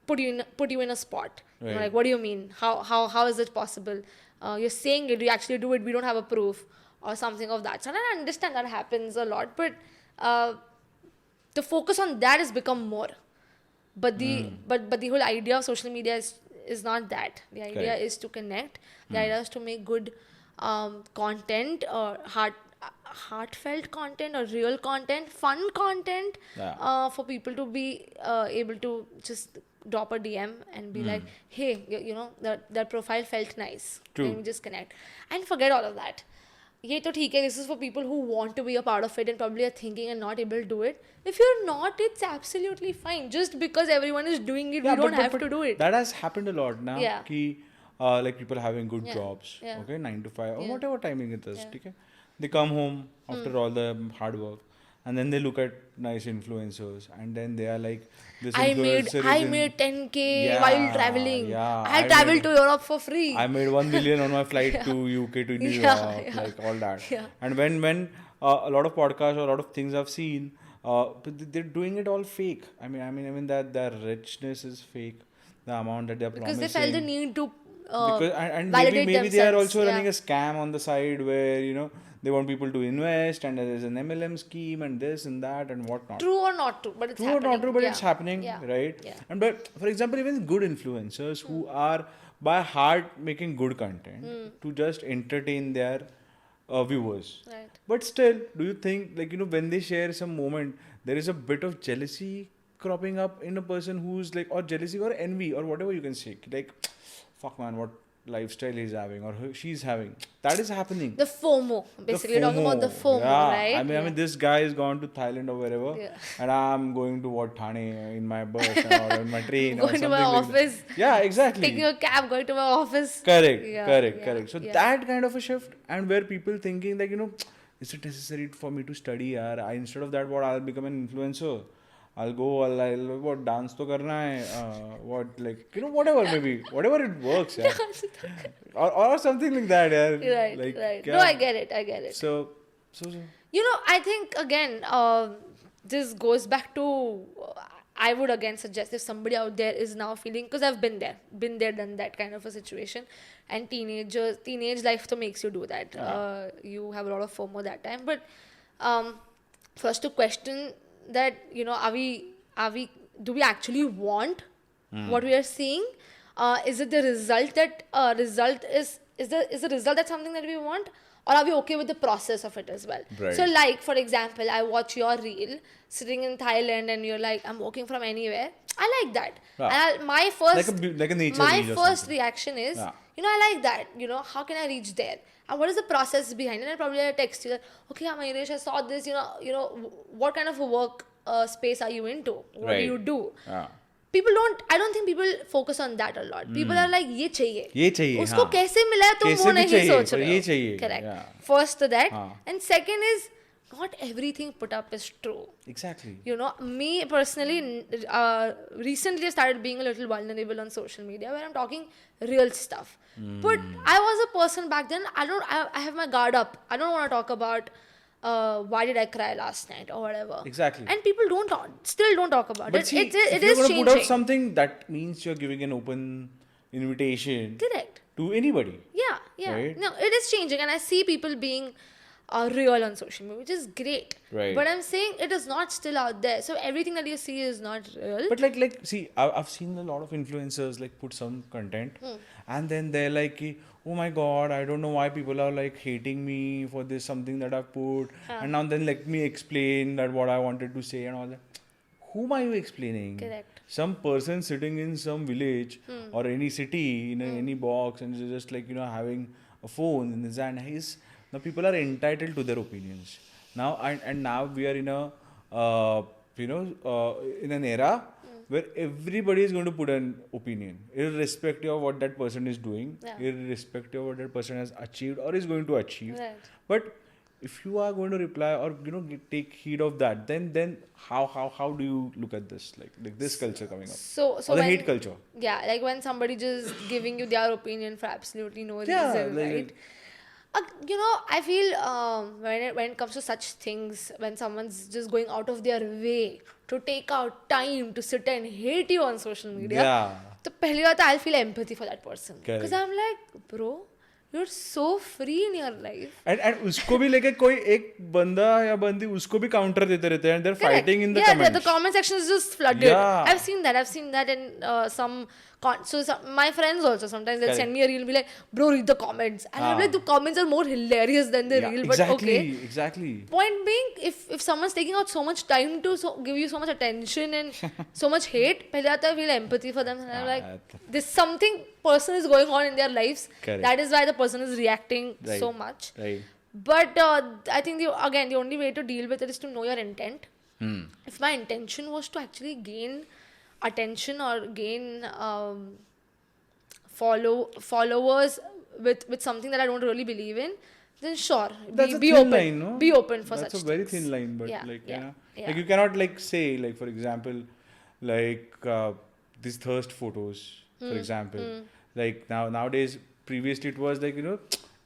A: put you in a spot.
B: Right.
A: Like, what do you mean? How is it possible? You're saying it, you actually do it, we don't have a proof or something of that. So I understand that happens a lot, but the focus on that has become more. But the whole idea of social media is not that. The idea
B: Correct.
A: is to connect. The idea is to make good content or heartfelt content or real content, fun content,
B: Yeah.
A: for people to be able to just drop a DM and be like, hey, that profile felt nice.
B: True.
A: Can we just connect? And forget all of that. ये तो ठीक है, this is for people who want to be a part of it and probably are thinking and not able to do it. If you're not, it's absolutely fine. Just because everyone is doing it,
B: Yeah,
A: we don't
B: but
A: have to do it.
B: That has happened a lot now.
A: Yeah.
B: Ki, like people having good
A: Yeah.
B: jobs,
A: Yeah.
B: okay, 9 to 5 or
A: Yeah.
B: whatever timing it is.
A: Yeah.
B: Okay? They come home after all the hard work, and then they look at nice influencers, and then they are like, "This
A: I
B: influencer
A: made
B: is in-
A: 10K
B: Yeah,
A: while traveling.
B: yeah,
A: I
B: I
A: traveled
B: made-
A: to Europe for free.
B: I made 1 million on my flight to UK to New
A: Yeah,
B: York,
A: yeah.
B: like all that."
A: Yeah.
B: And when a lot of podcasts or a lot of things I've seen, but they're doing it all fake. I mean that their richness is fake. The amount that they're
A: because
B: promising.
A: they felt the need to
B: Because and
A: validate
B: maybe they are
A: themselves.
B: also running
A: Yeah.
B: a scam on the side where they want people to invest and there's an MLM scheme and this and that and whatnot.
A: True or not true, but it's
B: True
A: happening.
B: or not true, but
A: Yeah.
B: it's happening,
A: Yeah.
B: right?
A: Yeah.
B: And but for example, even good influencers who are by heart making good content to just entertain their viewers.
A: Right.
B: But still, do you think when they share some moment, there is a bit of jealousy cropping up in a person who's like, or jealousy or envy or whatever you can say, like, fuck man, what lifestyle he's having or she's having. That is happening.
A: The FOMO, basically. You're talking about the FOMO,
B: yeah.
A: right?
B: I mean, this guy has gone to Thailand or wherever,
A: Yeah.
B: and I'm going to what, Thane in my bus or in my train or
A: Going
B: something
A: to my
B: like
A: office.
B: that. Yeah, exactly.
A: Taking a cab, going to my office.
B: Correct,
A: Yeah,
B: correct,
A: yeah,
B: correct. So
A: yeah.
B: that kind of a shift, and where people thinking like, is it necessary for me to study? Instead of that, what, I'll become an influencer. I'll what, dance to karna hai, what, like, whatever, maybe, whatever it works, yeah. or something like that, yeah.
A: Right,
B: Like,
A: right.
B: yeah.
A: No, I get it.
B: So.
A: I think again, this goes back to. I would again suggest if somebody out there is now feeling, because I've been there, done that kind of a situation, and teenage life to makes you do that. You have a lot of FOMO that time, but first to question that, do we actually want what we are seeing? Is it the result that is the result that something that we want? Or are we okay with the process of it as well?
B: Right.
A: So like, for example, I watch your reel sitting in Thailand and you're like, I'm working from anywhere. I like that.
B: Yeah.
A: And my first,
B: like a nature
A: my
B: reel or
A: first
B: something.
A: reaction is,
B: Yeah.
A: I like that. How can I reach there? And what is the process behind it? And I'll probably text you that, okay, Mayuresh, I saw this, what kind of a work space are you into? What do you do?
B: Yeah.
A: I don't think people focus on that a lot. People are like, ये चाहिए. उसको
B: हाँ.
A: कैसे मिला है तुम
B: कैसे
A: वो
B: भी
A: नहीं
B: चाहिए,
A: सोच
B: पर
A: रहे
B: ये
A: हो.
B: चाहिए.
A: Correct.
B: Yeah.
A: First to that.
B: हाँ.
A: And second is, not everything put up is true.
B: Exactly.
A: Me personally, recently I started being a little vulnerable on social media where I'm talking real stuff. But I was a person back then, I have my guard up. I don't want to talk about why did I cry last night or whatever.
B: Exactly.
A: And people still don't talk about
B: But
A: it.
B: see,
A: It
B: if
A: is
B: you're going to
A: changing.
B: put out something, that means you're giving an open invitation
A: Correct.
B: to anybody.
A: Yeah.
B: Right?
A: No, it is changing, and I see people being real on social media, which is great.
B: Right.
A: But I'm saying it is not still out there. So everything that you see is not real.
B: But like, see, I've seen a lot of influencers like put some content, and then they're like, ki, oh my god, I don't know why people are like hating me for this something that I've put, and now then let me explain that what I wanted to say and all that. Whom are you explaining?
A: Correct.
B: Some person sitting in some village or any city in any box and just like having a phone in his hand. Now people are entitled to their opinions. Now and now we are in a in an era where everybody is going to put an opinion, irrespective of what that person is doing, irrespective of what that person has achieved or is going to achieve.
A: Right.
B: But if you are going to reply or take heed of that, then how do you look at this like this culture coming up?
A: So
B: or the
A: when,
B: hate culture.
A: Yeah, like when somebody just giving you their opinion for absolutely no
B: Yeah,
A: reason,
B: like-
A: right? I feel when it comes to such things, when someone's just going out of their way to take out time to sit and hate you on social media,
B: Yeah.
A: तो पहली बात I'll feel empathy for that person.
B: Correct.
A: Because I'm like, bro, you're so free in your life.
B: And उसको भी लेके कोई एक बंदा या बंदी उसको भी counter देते रहते हैं and they're
A: Correct.
B: fighting in the
A: yeah,
B: comments.
A: the comment section is just flooded.
B: Yeah.
A: I've seen that in some my friends also sometimes they'll send me a reel and be like, bro, read the comments. And I'm like, the comments are more hilarious than the reel, but okay.
B: Exactly.
A: Point being, if someone's taking out so much time to give you so much attention and so much hate, pehle aata I feel empathy for them. And I'm like, this something person is going on in their lives.
B: Correct.
A: That is why the person is reacting so much.
B: Right.
A: But I think the only way to deal with it is to know your intent. If my intention was to actually gain attention or gain followers with something that I don't really believe in, then sure,
B: That's
A: be
B: a thin
A: open.
B: line, no?
A: Be open for
B: That's
A: such
B: a very
A: things.
B: thin line, but
A: Yeah,
B: like
A: yeah.
B: like you cannot like say like for example like these thirst photos for example like nowadays previously it was like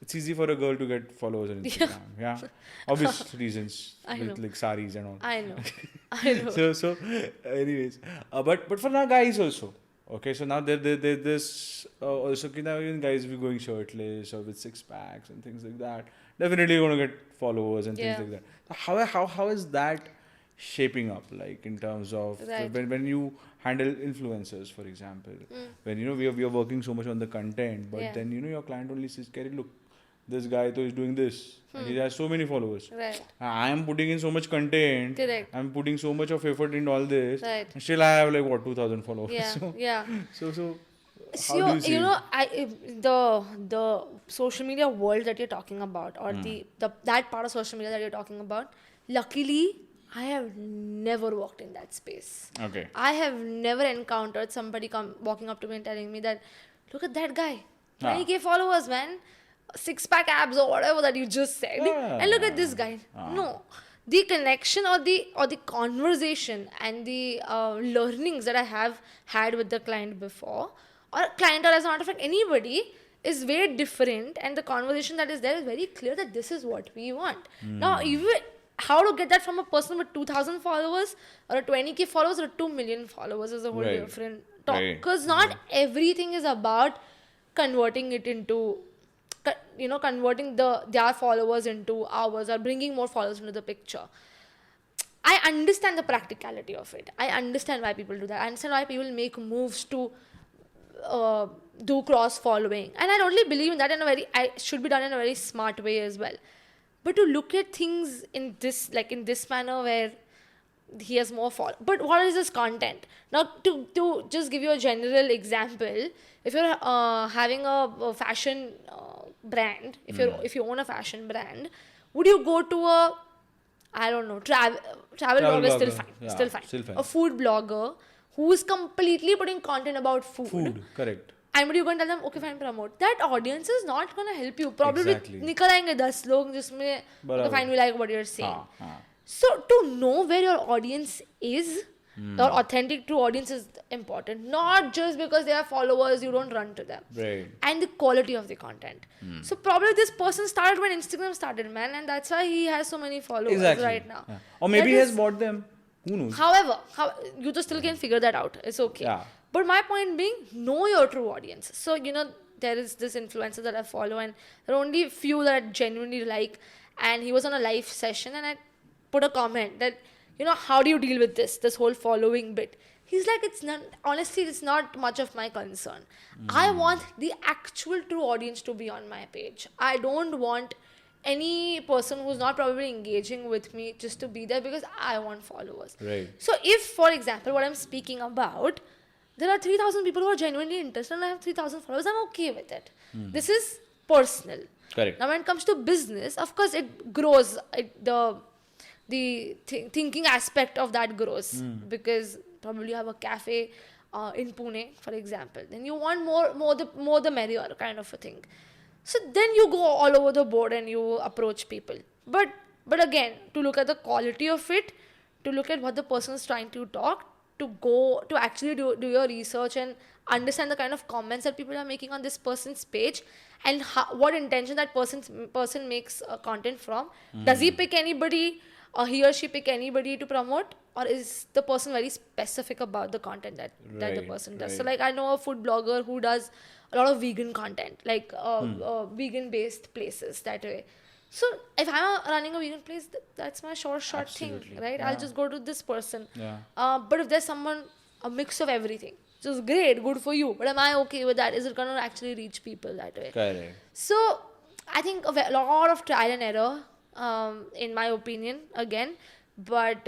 B: it's easy for a girl to get followers on Instagram. Yeah. Obvious reasons
A: I
B: with
A: know.
B: like saris and all.
A: I know.
B: So anyways, but for now guys also. Okay, so now there's this also now even guys be going shirtless or with six packs and things like that. Definitely going to get followers and things like that. So how is that shaping up like in terms of when you handle influencers, for example, when we are working so much on the content, but then your client only says, "Kerry, look, this guy is doing this and he has so many followers.
A: Right.
B: I am putting in so much content.
A: Correct.
B: I'm putting so much of effort into all this.
A: Right.
B: And still I have like what 2,000 followers.
A: Yeah.
B: So,
A: Yeah.
B: so how
A: So
B: do you see
A: you know,
B: it?
A: the social media world that you're talking about, or the that part of social media that you're talking about, luckily I have never walked in that space.
B: Okay.
A: I have never encountered somebody walking up to me and telling me that, look at that guy, 20K followers, man, six-pack abs or whatever that you just said, and look at this guy. No, the connection or the conversation and the learnings that I have had with the client before, or client, or as a matter of fact anybody, is very different, and the conversation that is there is very clear that this is what we want. Now, even how to get that from a person with 2,000 followers or a 20K followers or 2 million followers is a whole
B: Right.
A: different talk.
B: Right.
A: Because not everything is about converting it into, converting their followers into ours, or bringing more followers into the picture. I understand the practicality of it. I understand why people do that. I understand why people make moves to do cross following, and I totally believe in that. I should be done in a very smart way as well. But to look at things in this manner where he has more follow. But what is this content? Now, to just give you a general example, if you're having a fashion brand, if you own a fashion brand, would you go to a, I don't know, travel blogger? Still
B: blogger.
A: fine.
B: Yeah,
A: Still fine.
B: still fine.
A: A food blogger who's completely putting content about food.
B: Correct.
A: And but you're going to tell them, okay, fine, promote. That audience is not going to help you. Probably
B: Exactly.
A: निकल आएंगे 10 लोग जिसमें, okay, fine, we like what you're saying.
B: हाँ.
A: So to know where your audience is, your authentic true audience is important. Not just because they are followers, you don't run to them.
B: Right.
A: And the quality of the content. So probably this person started when Instagram started, man, and that's why he has so many followers
B: Exactly.
A: right now.
B: Yeah. Or maybe
A: That
B: he has
A: is-
B: bought them. Who knows?
A: However, you just still can figure that out. It's okay.
B: Yeah.
A: But my point being, know your true audience. So, there is this influencer that I follow, and there are only few that I genuinely like. And he was on a live session, and I put a comment that, how do you deal with this whole following bit? He's like, honestly, it's not much of my concern. I want the actual true audience to be on my page. I don't want any person who's not probably engaging with me just to be there because I want followers.
B: Right.
A: So if, for example, what I'm speaking about, there are 3,000 people who are genuinely interested and I have 3,000 followers, I'm okay with it. This is personal.
B: Correct.
A: Now, when it comes to business, of course, it grows. The thinking aspect of that grows because probably you have a cafe in Pune, for example. Then you want more the merrier kind of a thing. So then you go all over the board and you approach people. But again, to look at the quality of it, to look at what the person is trying to talk, to actually do your research and understand the kind of comments that people are making on this person's page and what intention that person makes content from. Does he pick anybody or he or she pick anybody to promote, or is the person very specific about the content that the
B: Right,
A: person does?
B: right.
A: So like I know a food blogger who does a lot of vegan content, like vegan based places that way. So if I'm running a vegan place, that's my short thing,
B: Absolutely.
A: right?
B: Yeah.
A: I'll just go to this person.
B: Yeah.
A: But if there's someone, a mix of everything, which is great, good for you. But am I okay with that? Is it going to actually reach people that way?
B: Correct.
A: So I think a lot of trial and error, in my opinion, again. But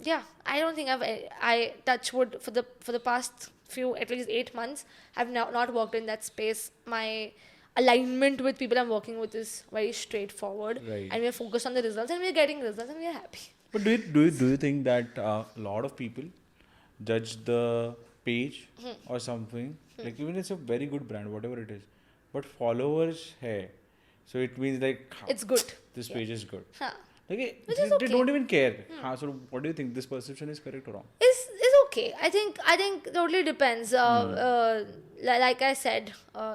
A: yeah, I don't think I touch wood for the past few, at least 8 months, I've not worked in that space. My alignment with people I'm working with is very straightforward,
B: Right.
A: and we're focused on the results, and we're getting results, and we're happy.
B: But do you think that a lot of people judge the page or something, like even it's a very good brand, whatever it is, but followers, hey, so it means like
A: It's good.
B: this page is good.
A: Huh.
B: Like
A: Which
B: they
A: is okay.
B: don't even care. So what do you think? This perception is correct or wrong?
A: Is okay. I think totally depends. Like I said,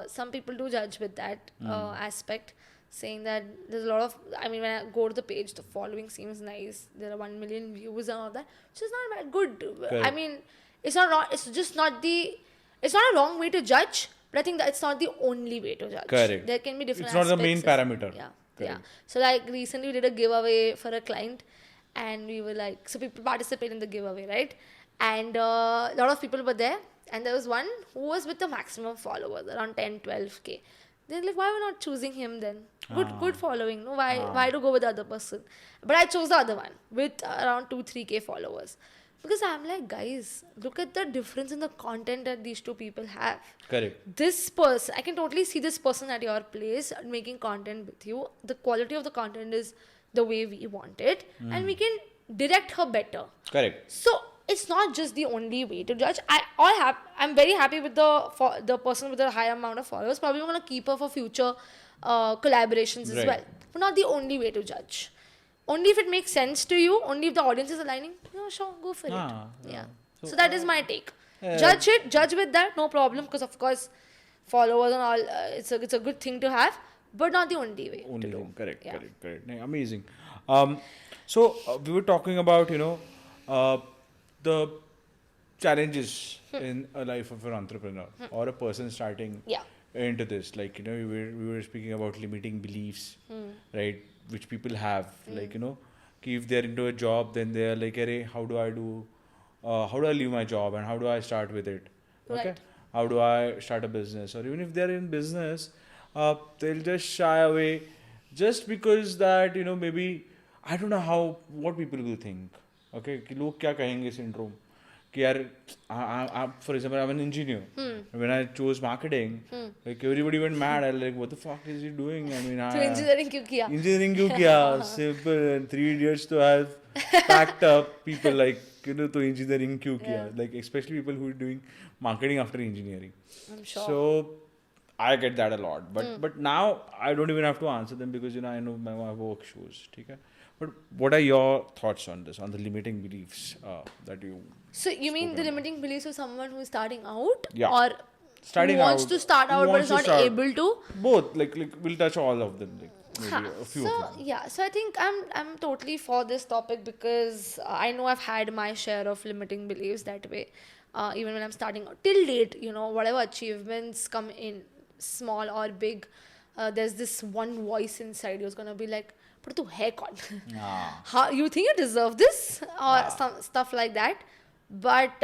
A: some people do judge with that aspect, saying that there's a lot of. I mean, when I go to the page, the following seems nice. There are 1 million views and all that, which is not that good.
B: Correct.
A: I mean, it's not wrong. It's just not the. It's not a wrong way to judge, but I think that it's not the only way to judge.
B: Correct.
A: There can be different.
B: It's not the main
A: aspects.
B: parameter.
A: Yeah.
B: Correct.
A: Yeah. So like recently we did a giveaway for a client, and we were like, so people participate in the giveaway, right? And a lot of people were there, and there was one who was with the maximum followers, around 10, 12K. They're like, why are we not choosing him then? Good following. No, why to go with the other person? But I chose the other one with around 2-3K followers. Because I'm like, guys, look at the difference in the content that these two people have.
B: Correct.
A: This person, I can totally see this person at your place making content with you. The quality of the content is the way we want it, and we can direct her better.
B: Correct.
A: So it's not just the only way to judge. I'm very happy with the person with a high amount of followers. Probably want to keep her for future collaborations as
B: Right.
A: well. But not the only way to judge. Only if it makes sense to you. Only if the audience is aligning. Yeah, sure, go for it. Yeah. So that is my take. Judge with that, no problem. Because of course, followers and all, it's a good thing to have, but not the only way.
B: Only
A: to do.
B: thing. Correct.
A: Yeah.
B: Correct. Yeah, amazing. So we were talking about the challenges in a life of an entrepreneur or a person starting
A: Yeah.
B: into this. Like we were speaking about limiting beliefs, right? Which people have, like ki if they're into a job, then they're like, "Arey, how do I leave my job and how do I start with it? Okay,
A: Right.
B: how do I start a business?" Or even if they're in business, they'll just shy away just because that maybe I don't know what people will think. Okay, कि लोग क्या कहेंगे syndrome. कि यार, for example, I'm an engineer. When I chose marketing, like everybody went mad. I was like, what the fuck is he doing? I mean,
A: So engineering क्यों किया?
B: engineering क्यों किया? Simple. And 3 idiots to have packed up people like तो engineering क्यों किया? Like especially people who are doing marketing after engineering.
A: I'm sure.
B: So I get that a lot, but now I don't even have to answer them because I know my work shows. Okay? But what are your thoughts on this, on the limiting beliefs that you?
A: So you mean the limiting beliefs of someone who is starting out,
B: Yeah.
A: or
B: Starting
A: who wants
B: out,
A: to start
B: who
A: out but
B: wants
A: is
B: to
A: not
B: start.
A: able to?
B: Both, like we'll touch all of them, like maybe a few
A: So
B: of them.
A: yeah, so I think I'm totally for this topic because I know I've had my share of limiting beliefs that way. Even when I'm starting out till date, whatever achievements come in, small or big, there's this one voice inside who's gonna be like, "But tu hai kaun? How you think you deserve this?" Or some stuff like that. But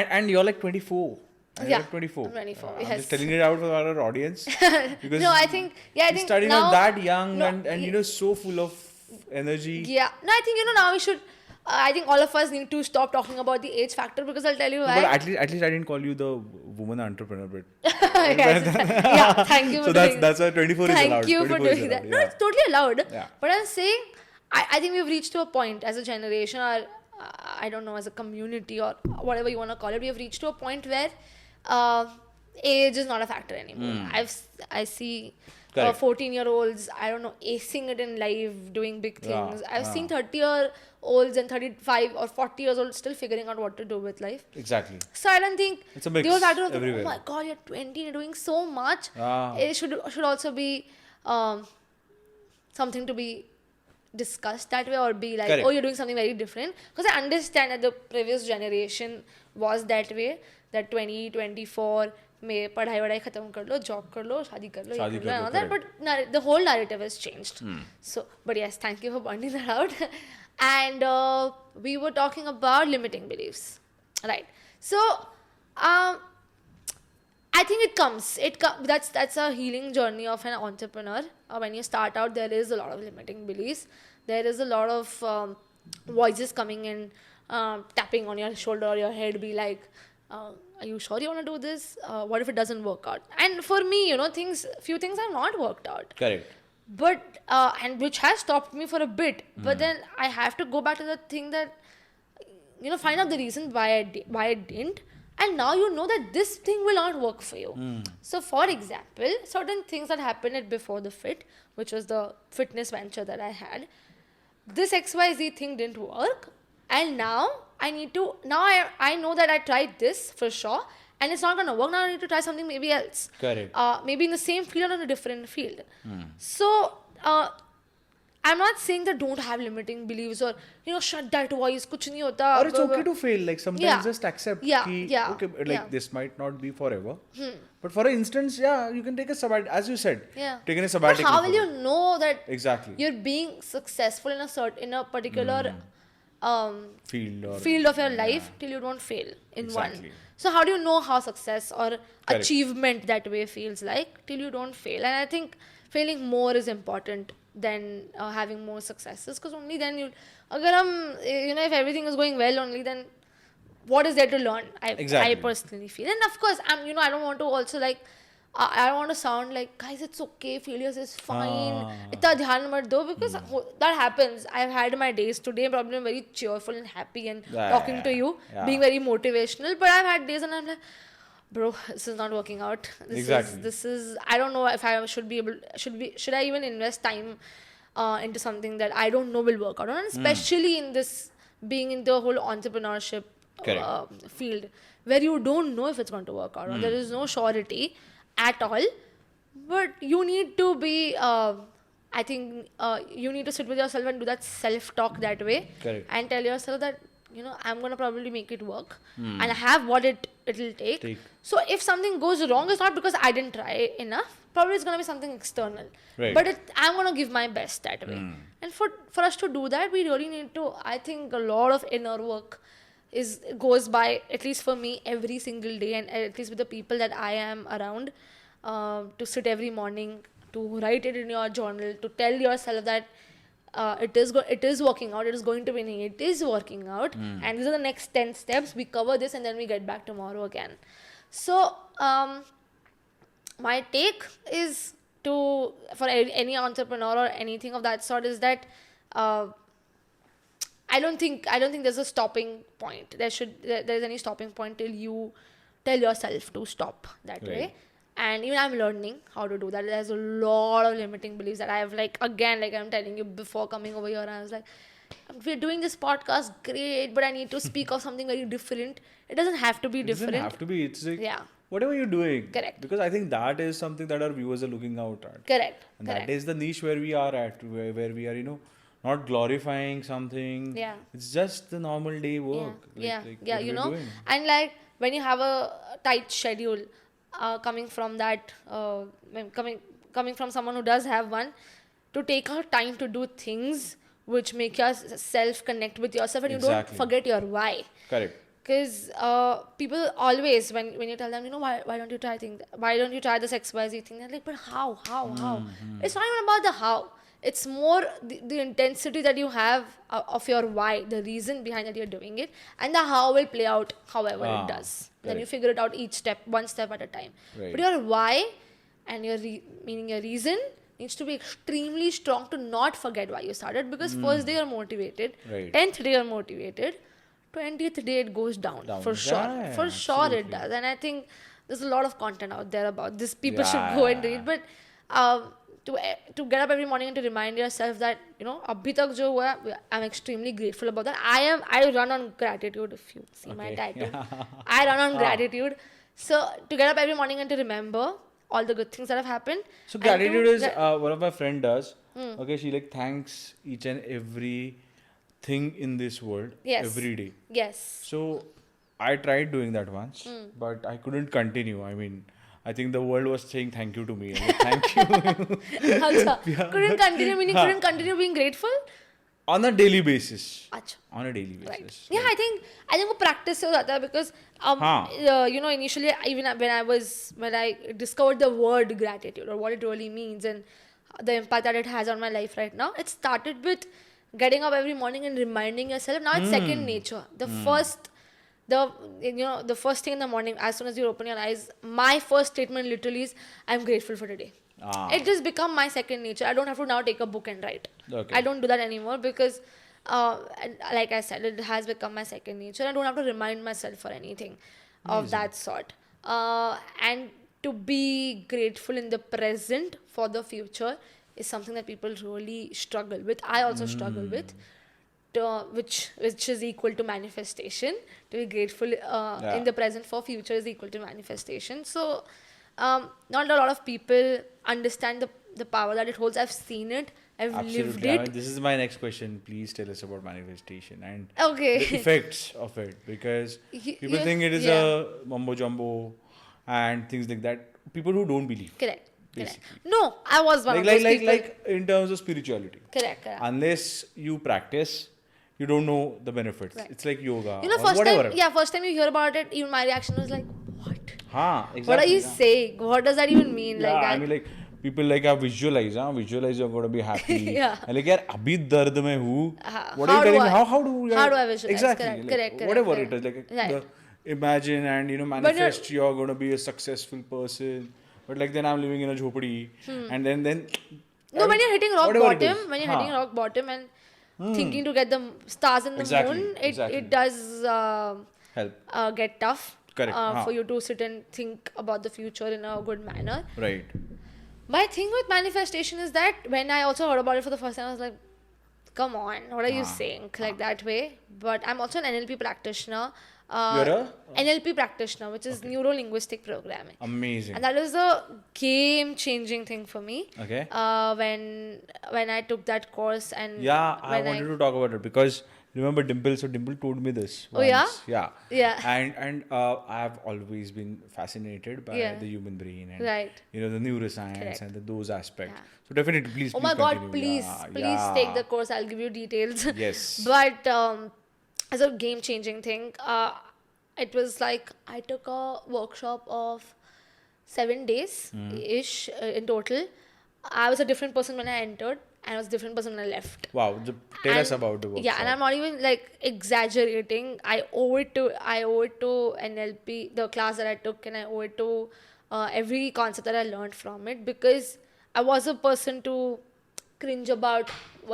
B: And you're like 24. And
A: Yeah,
B: you're like 24.
A: I'm 24,
B: I'm
A: yes.
B: just telling it out for our audience because
A: no, I think
B: you're starting
A: now
B: out that young
A: no,
B: and so full of energy.
A: yeah. No, I think now we should. I think all of us need to stop talking about the age factor because I'll tell you
B: No,
A: why.
B: but at least I didn't call you the woman entrepreneur bit.
A: Yeah, thank you for
B: So
A: doing
B: that's why 24 is allowed.
A: Thank you for
B: 24 is
A: doing that.
B: allowed,
A: No,
B: yeah.
A: it's totally allowed.
B: Yeah.
A: But I'm saying, I think we've reached to a point as a generation, or I don't know, as a community, or whatever you want to call it, we have reached to a point where age is not a factor anymore. I see
B: Correct.
A: 14-year-olds, I don't know, acing it in life, doing big
B: Yeah,
A: things. I've seen 30-year-olds and 35 or 40 years old still figuring out what to do with life.
B: Exactly.
A: So I don't think
B: It's a mix
A: the whole factor of
B: everywhere.
A: oh my god, you're 20, you're doing so much.
B: Ah.
A: It should also be something to be discussed that way, or be like,
B: Correct.
A: oh, you're doing something very different. Because I understand that the previous generation was that way, that 20, 24 में पढ़ाई वढ़ाई खत्म कर लो, job कर लो, शादी कर लो, ये
B: शादी
A: कर
B: कर लो,
A: लो, and all that. But the whole narrative has changed. So, but yes, thank you for pointing that out. And we were talking about limiting beliefs, right? So, I think it comes. That's a healing journey of an entrepreneur. When you start out, there is a lot of limiting beliefs. There is a lot of voices coming in, tapping on your shoulder or your head, be like, "Are you sure you want to do this? What if it doesn't work out?" And for me, few things have not worked out.
B: Correct.
A: But and which has stopped me for a bit. But then I have to go back to the thing that find out the reason why I didn't. And now you know that this thing will not work for you. So, for example, certain things that happened at Before the Fit, which was the fitness venture that I had, this XYZ thing didn't work. And now I know that I tried this for sure, and it's not going to work. Now I need to try something maybe else.
B: Correct.
A: Maybe in the same field or in a different field. So, I'm not saying that don't have limiting beliefs or shut that voice, kuch nahi hota.
B: Or it's okay to fail. Like sometimes
A: Yeah.
B: just accept.
A: Yeah,
B: Ki,
A: yeah,
B: okay, like
A: yeah.
B: this might not be forever. But for instance, yeah, you can take a sabbatical, as you said.
A: Yeah.
B: Taking a
A: But
B: sabbatical.
A: how will
B: for
A: you
B: it.
A: know that
B: Exactly.
A: you're being successful in a particular
B: field or
A: field of your
B: yeah,
A: life till you don't fail in
B: exactly.
A: one. So how do you know how success or
B: Correct.
A: achievement that way feels like till you don't fail? And I think failing more is important than having more successes, because only then you, agar if everything is going well, only then what is there to learn? I
B: Exactly.
A: personally feel, and of course I don't want to also like I don't want to sound like, guys, it's okay, failures is fine, itna dhyan mat do, because that happens. I've had my days. Today probably I'm very cheerful and happy and
B: Yeah,
A: talking
B: yeah,
A: to you,
B: yeah.
A: being very motivational, but I've had days and I'm like, bro, this is not working out.
B: Exactly.
A: This is I don't know if I should be able, should I even invest time into something that I don't know will work out, and especially in this, being in the whole entrepreneurship
B: Correct.
A: field, where you don't know if it's going to work out, or there is no surety at all. But you need to be I think you need to sit with yourself and do that self talk that way.
B: Correct.
A: And tell yourself that I'm gonna probably make it work, and I have what it'll take. So if something goes wrong, it's not because I didn't try enough. Probably it's gonna be something external.
B: Right.
A: But I'm gonna give my best that way. And for us to do that, we really need to, I think, a lot of inner work goes by, at least for me, every single day, and at least with the people that I am around, to sit every morning, to write it in your journal, to tell yourself that it is working out, it is going to be, it is working out, and these are the next 10 steps. We cover this and then we get back tomorrow again. So my take is for any entrepreneur or anything of that sort, is that I don't think there's a stopping point. There's any stopping point till you tell yourself to stop that
B: Right.
A: way. And even I'm learning how to do that. There's a lot of limiting beliefs that I have, like I'm telling you, before coming over here, I was like, we're doing this podcast, great, but I need to speak of something very different. It doesn't have to be
B: It
A: different.
B: doesn't have to be. It's like
A: Yeah.
B: whatever you're doing.
A: Correct.
B: Because I think that is something that our viewers are looking out at.
A: Correct.
B: And
A: Correct.
B: that is the niche where we are at, where we are, not glorifying something.
A: Yeah.
B: It's just the normal day work.
A: Yeah,
B: Like
A: yeah,
B: what we're doing.
A: and like when you have a tight schedule, coming from that, coming from someone who does have one, to take out time to do things which make yourself connect with yourself, and you don't
B: Exactly.
A: forget your why.
B: Correct.
A: Because people always, when you tell them, why don't you try things, why don't you try this XYZ thing, they're like, but how? It's not even about the how. It's more the intensity that you have of your why, the reason behind that you're doing it, and the how will play out however it does. Then you
B: correct.
A: figure it out one step at a time.
B: Right.
A: But your why and your meaning your reason needs to be extremely strong to not forget why you started, because first day you're motivated,
B: Right.
A: 10th day you're motivated, 20th day it goes down. For sure.
B: Yeah,
A: For sure it
B: absolutely.
A: does. And I think there's a lot of content out there about this. People should
B: Yeah.
A: go and read. But to get up every morning and to remind yourself that, abhi tak jo hua hai, I'm extremely grateful about that. I run on gratitude, if you see my
B: Okay.
A: title. I run on gratitude. So to get up every morning and to remember all the good things that have happened.
B: So
A: and to
B: gratitude is
A: get-
B: one of my friend does. Okay, she like thanks each and every thing in this world
A: Yes.
B: every day.
A: Yes.
B: So I tried doing that once, but I couldn't continue. I mean, I think the world was saying thank you to me. I'm like, thank you
A: Acha. Couldn't continue, meaning couldn't continue being grateful?
B: on a daily basis.
A: Acha.
B: On a daily basis.
A: Right. Yeah, I think वो practice से हो जाता है, because
B: हाँ.
A: initially, even when I discovered the word gratitude or what it really means and the impact that it has on my life right now, it started with getting up every morning and reminding yourself. Now it's second nature. The first thing in the morning, as soon as you open your eyes, my first statement literally is, I'm grateful for today. It just become my second nature. I don't have to now take a book and write.
B: Okay.
A: I don't do that anymore, because and like I said, it has become my second nature. I don't have to remind myself for anything of that sort. And to be grateful in the present for the future is something that people really struggle with. I also struggle with. Which is equal to manifestation. To be grateful in the present for future is equal to manifestation. So not a lot of people understand the power that it holds. I've seen it. I've lived
B: Absolutely. I
A: it.
B: mean, this is my next question. Please tell us about manifestation and
A: Okay.
B: the effects of it, because people
A: Yeah,
B: think it is
A: yeah.
B: a mumbo jumbo and things like that. People who don't believe.
A: Correct.
B: Basically.
A: No, I was one of those people.
B: Like in terms of spirituality.
A: Correct.
B: Unless you practice, you don't know the benefits.
A: Right.
B: It's like yoga
A: You know,
B: or whatever.
A: first time you hear about it, even my reaction was like, what?
B: Exactly.
A: What are you
B: Yeah.
A: saying? What does that even mean?
B: Yeah,
A: Like
B: I
A: that?
B: mean, like people like visualize, visualize you're gonna be happy.
A: Yeah.
B: And like, yaar, abhi dard mein hu. What
A: How
B: are you
A: do
B: telling me?
A: I?
B: How
A: How do I visualize?
B: exactly?
A: Correct,
B: Like,
A: correct, correct,
B: whatever
A: correct.
B: it is, like
A: Right.
B: imagine and
A: But
B: manifest you're gonna be a successful person. But like then I'm living in a jhopadi, and then
A: no, when you're hitting rock
B: whatever it
A: bottom,
B: is.
A: when you're hitting rock bottom and thinking to get the stars in the
B: Exactly,
A: moon,
B: exactly.
A: it does
B: Help.
A: get tough.
B: Correct.
A: For you to sit and think about the future in a good manner.
B: Right.
A: My thing with manifestation is that when I also heard about it for the first time, I was like, come on, what are you saying? Like that way. But I'm also an NLP practitioner.
B: You're a
A: NLP practitioner, which is neuro linguistic programming.
B: amazing.
A: And that was a game changing thing for me.
B: Okay.
A: When I took that course and
B: Yeah, I
A: when
B: wanted to talk about it because remember Dimple. So Dimple told me this.
A: Oh, yeah?
B: Once. Yeah.
A: Yeah.
B: And I've always been fascinated by
A: Yeah.
B: the human brain and
A: Right.
B: the neuroscience
A: Correct.
B: and those aspects.
A: Yeah.
B: So definitely, please.
A: Oh
B: please
A: my God,
B: continue.
A: please take the course. I'll give you details.
B: Yes.
A: But as a game changing thing, it was like I took a workshop of 7 days ish in total. I was a different person when I entered, and I was a different person when I left.
B: Wow. Tell us about the workshop.
A: Yeah, and I'm not even like exaggerating. I owe it to NLP, the class that I took, and I owe it to every concept that I learned from it, because I was a person to cringe about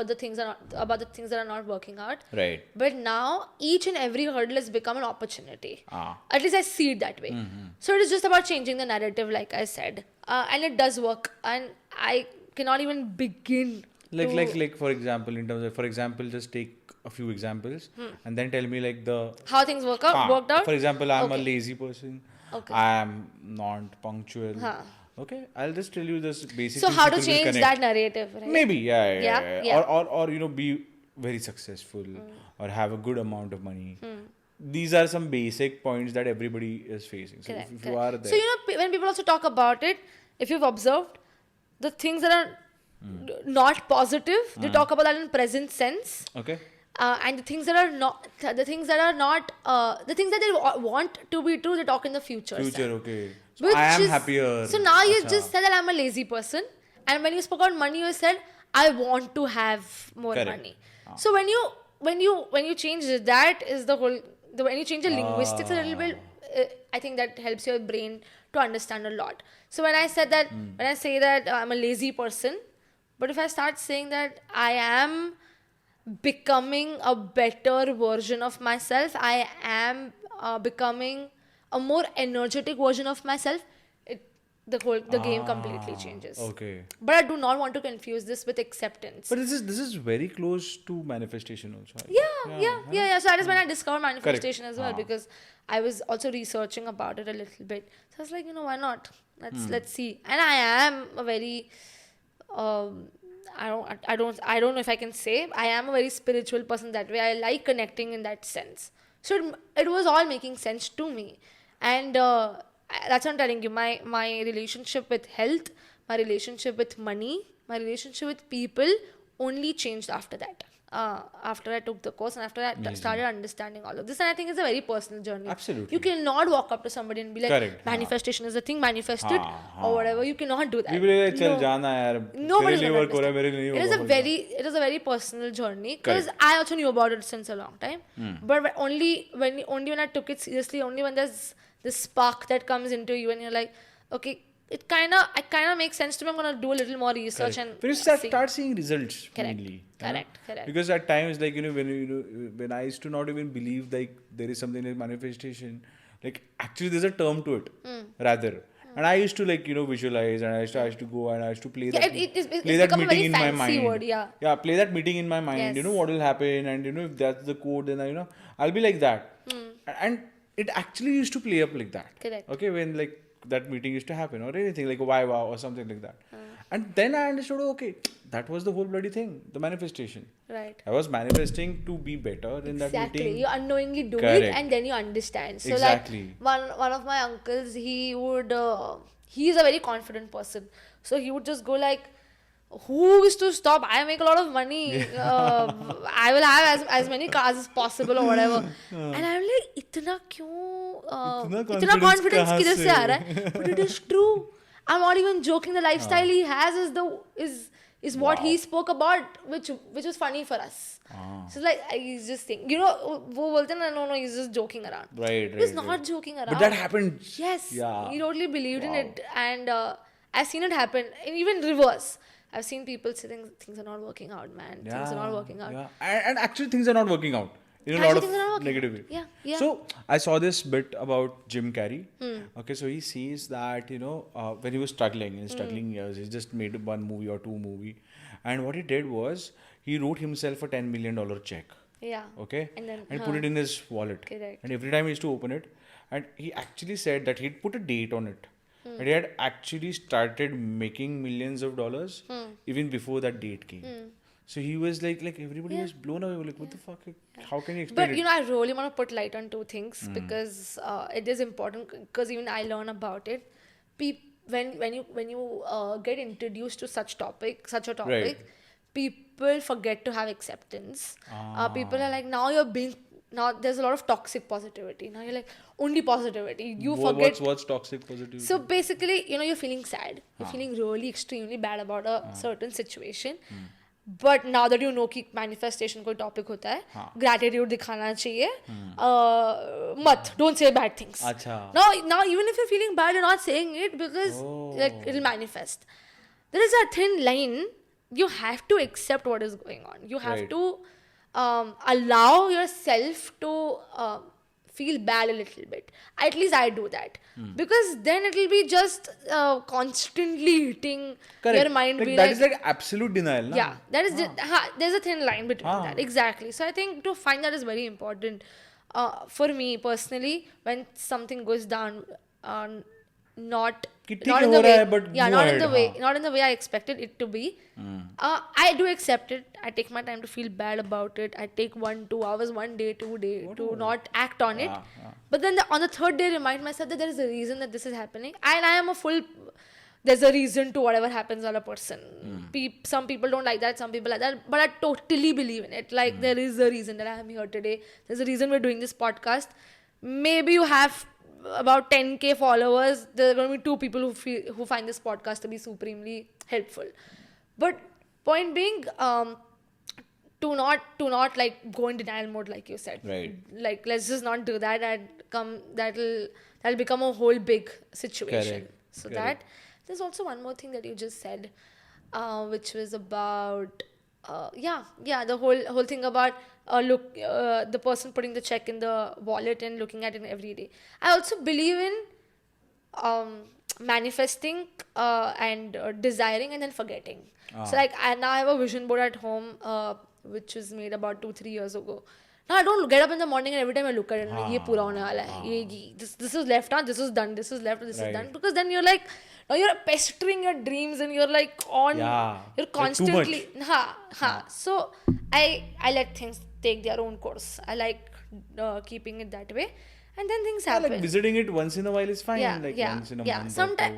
A: the things that are not working out.
B: Right.
A: But now each and every hurdle has become an opportunity.
B: Ah.
A: At least I see it that way. So it is just about changing the narrative, like I said, and it does work. And I cannot even begin.
B: Like for example, just take a few examples and then tell me like
A: How things worked out.
B: For example, I'm a
A: Okay.
B: lazy person.
A: Okay.
B: I am not punctual.
A: Huh.
B: Okay, I'll just tell you this basic.
A: So
B: things
A: how to
B: people will
A: change
B: connect.
A: that narrative, right?
B: Maybe, yeah.
A: Yeah.
B: Or be very successful or have a good amount of money. These are some basic points that everybody is facing. So
A: Correct,
B: if you are
A: correct.
B: there,
A: So when people also talk about it, if you've observed, the things that are not positive, they talk about that in present sense.
B: okay,
A: And the things that are not, the things that they want to be true, they talk in the future. sense.
B: okay. So
A: Which
B: I am
A: is-
B: happier.
A: So now you
B: Acha.
A: just said that I'm a lazy person, and when you spoke about money, you said I want to have more
B: Correct.
A: money. So when you change it, that is the whole. When you change the linguistics a little bit, I think that helps your brain to understand a lot. So when I say that I'm a lazy person, but if I start saying that I am becoming a better version of myself, I am becoming a more energetic version of myself, the game completely changes.
B: Okay.
A: But I do not want to confuse this with acceptance.
B: But this is very close to manifestation also. I think.
A: Yeah. So that is when I discovered manifestation as well,
B: Ah.
A: because I was also researching about it a little bit. So I was like, why not? Let's see. And I am a very I don't know if I can say I am a very spiritual person that way. I like connecting in that sense. So it was all making sense to me, and that's what I'm telling you. My relationship with health, my relationship with money, my relationship with people only changed after that. After I took the course and after I started understanding all of this, and I think it's a very personal journey.
B: Absolutely.
A: You cannot walk up to somebody and be like,
B: Correct.
A: manifestation is a thing, manifest it or whatever. You cannot do that.
B: People are like, "Chal jana yaar,
A: Nobody's
B: तेरे लिए
A: gonna
B: work हो रहा है, मेरे लिए नहीं
A: understand.
B: होगा."
A: It is a very personal journey, because I also knew about it since a long time. But only when I took it seriously, only when there's this spark that comes into you and you're like, okay, it kind of makes sense to me. I'm gonna do a little more research and
B: when you start seeing results mainly.
A: Correct.
B: Because at times, like when I used to not even believe like there is something like manifestation, like actually there's a term to it rather. And I used to visualize, and I used to go and I used to play that
A: it's
B: play that
A: become a
B: meeting
A: very
B: in my
A: fancy
B: mind.
A: word, yeah.
B: Play that meeting in my mind.
A: Yes.
B: What will happen, and if that's the code, then I'll be like that. And it actually used to play up like that.
A: Correct.
B: Okay, when like that meeting used to happen or anything like a Viva or something like that. And then I understood, okay, that was the whole bloody thing, the manifestation.
A: Right.
B: I was manifesting to be better in that
A: Exactly.
B: meeting.
A: You unknowingly do
B: Correct.
A: it and then you understand. So
B: Exactly.
A: like one of my uncles, he's a very confident person. So he would just go like, who is to stop? I make a lot of money. I will have as many cars as possible or whatever. And I'm like, इतना क्यों? इतना confidence किधर से आ रहा है? But it is true. I'm not even joking. The lifestyle he has is what he spoke about, which was funny for us. So like he's just saying, वो बोलते हैं ना, no, he's just joking around.
B: Right.
A: He's not joking around.
B: But that happened.
A: Yes.
B: Yeah.
A: He totally believed in it, and I've seen it happen. And even reverse. I've seen people saying things are not working out, man.
B: Yeah.
A: Things are not working out.
B: Yeah. And actually, things are not working out in a
A: Actually,
B: lot
A: things are not
B: of
A: working.
B: negative way.
A: Yeah.
B: So I saw this bit about Jim Carrey. Okay, so he sees that when he was struggling in his struggling years, he just made one movie or two movie, and what he did was he wrote himself a $10 million check.
A: Yeah.
B: Okay.
A: And
B: put it in his wallet.
A: Correct.
B: And every time he used to open it, and he actually said that he'd put a date on it. And he had actually started making millions of dollars even before that date came. So he was like everybody was blown away. Like, what the fuck? How can you explain
A: But
B: it?
A: I really want to put light on two things because it is important. Because even I learn about it. When you get introduced to such a topic,
B: Right.
A: people forget to have acceptance. People are like, now there's a lot of toxic positivity. Now you're like, only positivity. You forget.
B: What's toxic positivity?
A: So basically, you're feeling sad. You're feeling really extremely bad about a certain situation. But now that you know कि manifestation कोई topic होता है, gratitude दिखाना चाहिए. Don't say bad things.
B: अच्छा.
A: Now even if you're feeling bad, you're not saying it because it'll manifest. There is a thin line. You have to accept what is going on. You have to allow yourself to feel bad a little bit. At least I do that. Because then it will be just constantly hitting your mind.
B: Like, that is like absolute denial. Na?
A: Yeah, that is there's a thin line between that. Exactly. So I think to find that is very important. For me personally, when something goes down, not in the way, not in the way I expected it to be. I do accept it. I take my time to feel bad about it. I take 1-2 hours, 1 day, 2 days to not act on it. But then on the third day, remind myself that there is a reason that this is happening, and I am there's a reason to whatever happens on a person. Some people don't like that, some people like that, but I totally believe in it. Like there is a reason that I am here today. There's a reason we're doing this podcast. Maybe you have about 10k followers. There are going to be 2 people who find this podcast to be supremely helpful. But point being, to not like go in denial mode, like you said.
B: Right.
A: Like let's just not do that. That'll become a whole big situation.
B: Correct.
A: So
B: Correct.
A: there's also one more thing that you just said, which was about the whole thing about the person putting the check in the wallet and looking at it every day. I also believe in manifesting and desiring and then forgetting. So like I have a vision board at home which was made about 2-3 years ago. Now I don't get up in the morning and every time I look at it, I'm like, ये पूरा होने वाला है, this is left, this is done, this is left, this is done. Because then you're like, now you're pestering your dreams and you're like you're constantly So I let things take their own course. I like keeping it that way, and then things happen.
B: Like visiting it once in a while is fine. Once in a month.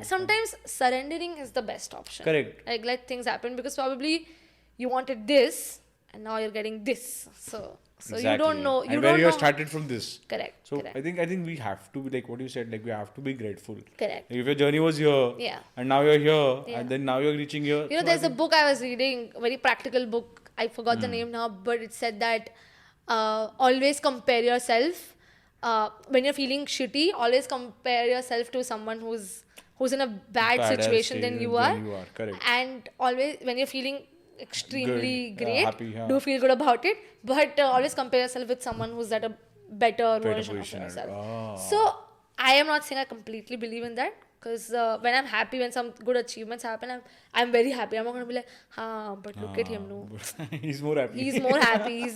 A: Sometimes surrendering is the best option.
B: Correct.
A: Like let things happen because probably you wanted this and now you're getting this. So
B: exactly.
A: you don't know.
B: You started from this.
A: Correct.
B: So I think we have to be like what you said. Like we have to be grateful.
A: Correct.
B: Like, if your journey was here, and now you're here, and then now you're reaching here.
A: There's a book I was reading, a very practical book. I forgot the name now, but it said that always compare yourself. When you're feeling shitty, always compare yourself to someone who's in a bad situation than you are.
B: Correct.
A: And always when you're feeling extremely great,
B: happy,
A: do feel good about it, but always compare yourself with someone who's at a better version of yourself. So I am not saying I completely believe in that, because when I'm happy, when some good achievements happen, I'm very happy. I'm not going to be like, but look at him, no.
B: He's more happy.
A: He's more happy.